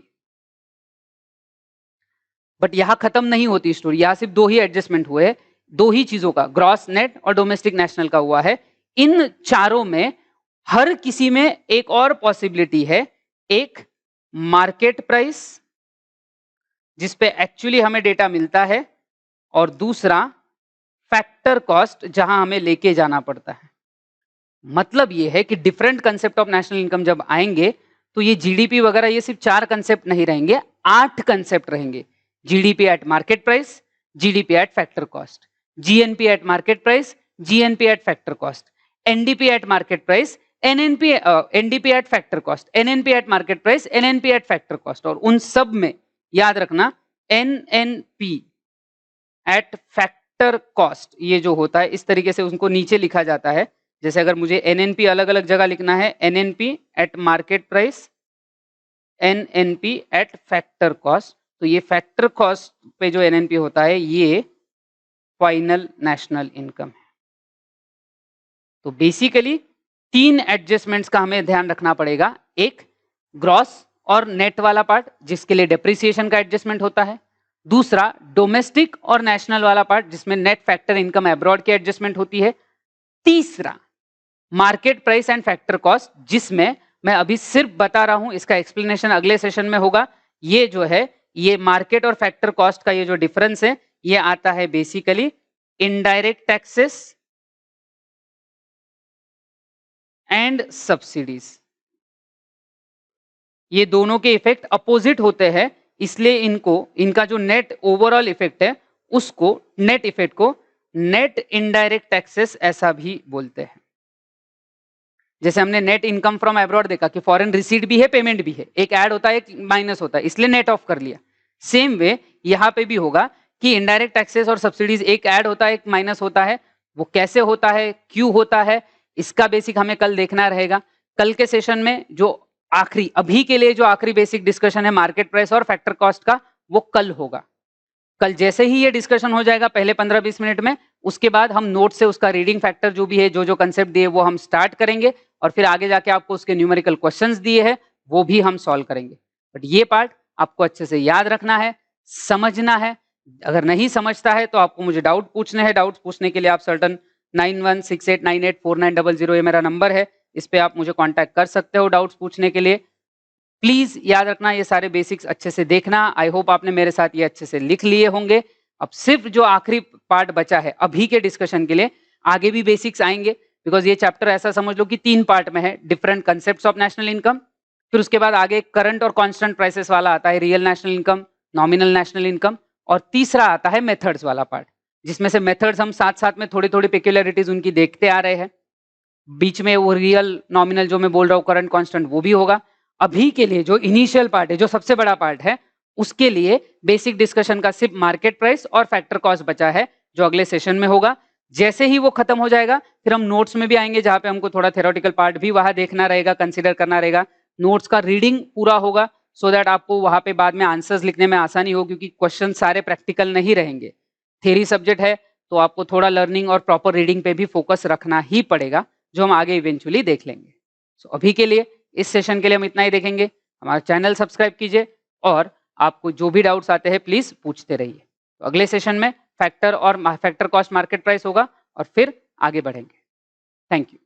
But यहां खत्म नहीं होती स्टोरी, यहां सिर्फ 2 ही एडजस्टमेंट हुए हैं, 2 ही चीजों का, ग्रॉस नेट और डोमेस्टिक नेशनल का हुआ है। इन चारों में हर किसी में एक और पॉसिबिलिटी है, एक मार्केट प्राइस जिसपे एक्चुअली हमें डेटा मिलता है, और दूसरा फैक्टर कॉस्ट जहां हमें लेके जाना पड़ता है। मतलब ये है कि different concept of national income जब आएंगे तो ये जीडीपी वगैरह ये सिर्फ 4 कंसेप्ट नहीं रहेंगे, 8 कंसेप्ट रहेंगे। GDP at market price, GDP at factor cost, GNP eight market price, GNP eight factor cost, NDP at market price, NNP NDP at factor cost, NNP eight market price, NNP eight factor cost. और उन सब में याद रखना एनएनपी एट फैक्टर कॉस्ट ये जो होता है, इस तरीके से उनको नीचे लिखा जाता है। जैसे अगर मुझे एनएनपी अलग अलग जगह लिखना है, NNP eight market price, NNP eight factor cost, तो ये फैक्टर कॉस्ट पे जो एनएनपी होता है ये फाइनल नेशनल इनकम है। तो बेसिकली 3 एडजस्टमेंट्स का हमें ध्यान रखना पड़ेगा। एक, ग्रॉस और नेट वाला पार्ट जिसके लिए डेप्रिसिएशन का एडजस्टमेंट होता है। दूसरा डोमेस्टिक और नेशनल वाला पार्ट जिसमें नेट फैक्टर इनकम एब्रॉड की एडजस्टमेंट होती है। तीसरा market price and factor cost, जिसमें मैं अभी सिर्फ बता रहा हूं, इसका एक्सप्लेनेशन अगले सेशन में होगा। ये जो है, ये मार्केट और फैक्टर कॉस्ट का ये जो डिफरेंस है, ये आता है basically indirect taxes and subsidies. ये दोनों के इफेक्ट अपोजिट होते हैं, इसलिए इनका जो नेट ओवरऑल इफेक्ट है उसको, नेट इफेक्ट को नेट इनडायरेक्ट टैक्सेस ऐसा भी बोलते हैं। जैसे हमने नेट इनकम फ्रॉम एब्रॉड देखा कि फॉरेन रिसीट भी है, पेमेंट भी है, एक ऐड होता है एक माइनस होता है, इसलिए नेट ऑफ कर लिया। सेम वे यहां पे भी होगा कि इनडायरेक्ट टैक्सेस और सब्सिडीज एक ऐड होता है एक माइनस होता है। वो कैसे होता है, क्यों होता है, इसका बेसिक हमें कल देखना रहेगा। कल के सेशन में जो आखिरी, अभी के लिए जो आखिरी बेसिक डिस्कशन है मार्केट प्राइस और फैक्टर कॉस्ट का, वो कल होगा। कल जैसे ही ये डिस्कशन हो जाएगा पहले 15-20 मिनट में, उसके बाद हम नोट से उसका रीडिंग फैक्टर जो भी है, जो जो कंसेप्ट दिए वो हम स्टार्ट करेंगे, और फिर आगे जाके आपको उसके न्यूमेरिकल क्वेश्चंस दिए हैं वो भी हम सॉल्व करेंगे। बट ये पार्ट आपको अच्छे से याद रखना है, समझना है। अगर नहीं समझता है तो आपको मुझे डाउट पूछने हैं। डाउट पूछने के लिए आप सर्टन 9168984900 ये मेरा नंबर है, इस पे आप मुझे कांटेक्ट कर सकते हो डाउट्स पूछने के लिए। प्लीज याद रखना, ये सारे बेसिक्स अच्छे से देखना। आई होप आपने मेरे साथ ये अच्छे से लिख लिए होंगे। अब सिर्फ जो आखिरी पार्ट बचा है अभी के डिस्कशन के लिए, आगे भी बेसिक्स आएंगे, बिकॉज ये चैप्टर ऐसा समझ लो कि 3 पार्ट में है, different concepts of national income. फिर उसके बाद आगे करंट और कांस्टेंट प्राइसेस वाला आता है, real national income, nominal national income, और तीसरा आता है मेथड्स वाला पार्ट, जिसमें से मेथड्स हम साथ साथ में थोड़ी थोड़ी पेक्युलरिटीज उनकी देखते आ रहे हैं। बीच में वो रियल नॉमिनल जो मैं बोल रहा हूँ, करंट कांस्टेंट, वो भी होगा। अभी के लिए जो इनिशियल पार्ट है, जो सबसे बड़ा पार्ट है, उसके लिए बेसिक डिस्कशन का सिर्फ मार्केट प्राइस और फैक्टर कॉस्ट बचा है, जो अगले सेशन में होगा। जैसे ही वो खत्म हो जाएगा फिर हम नोट्स में भी आएंगे, जहां पे हमको थोड़ा थ्योरेटिकल पार्ट भी वहां देखना रहेगा, कंसीडर करना रहेगा। नोट्स का रीडिंग पूरा होगा सो दैट आपको वहां पे बाद में आंसर्स लिखने में आसानी हो, क्योंकि क्वेश्चन सारे प्रैक्टिकल नहीं रहेंगे। थ्योरी सब्जेक्ट है तो आपको थोड़ा लर्निंग और प्रॉपर रीडिंग पे भी फोकस रखना ही पड़ेगा, जो हम आगे इवेंचुअली देख लेंगे। सो अभी के लिए, इस सेशन के लिए हम इतना ही देखेंगे। हमारा चैनल सब्सक्राइब कीजिए, और आपको जो भी डाउट्स आते हैं प्लीज पूछते रहिए। तो अगले सेशन में फैक्टर और फैक्टर कॉस्ट मार्केट प्राइस होगा, और फिर आगे बढ़ेंगे। Thank you.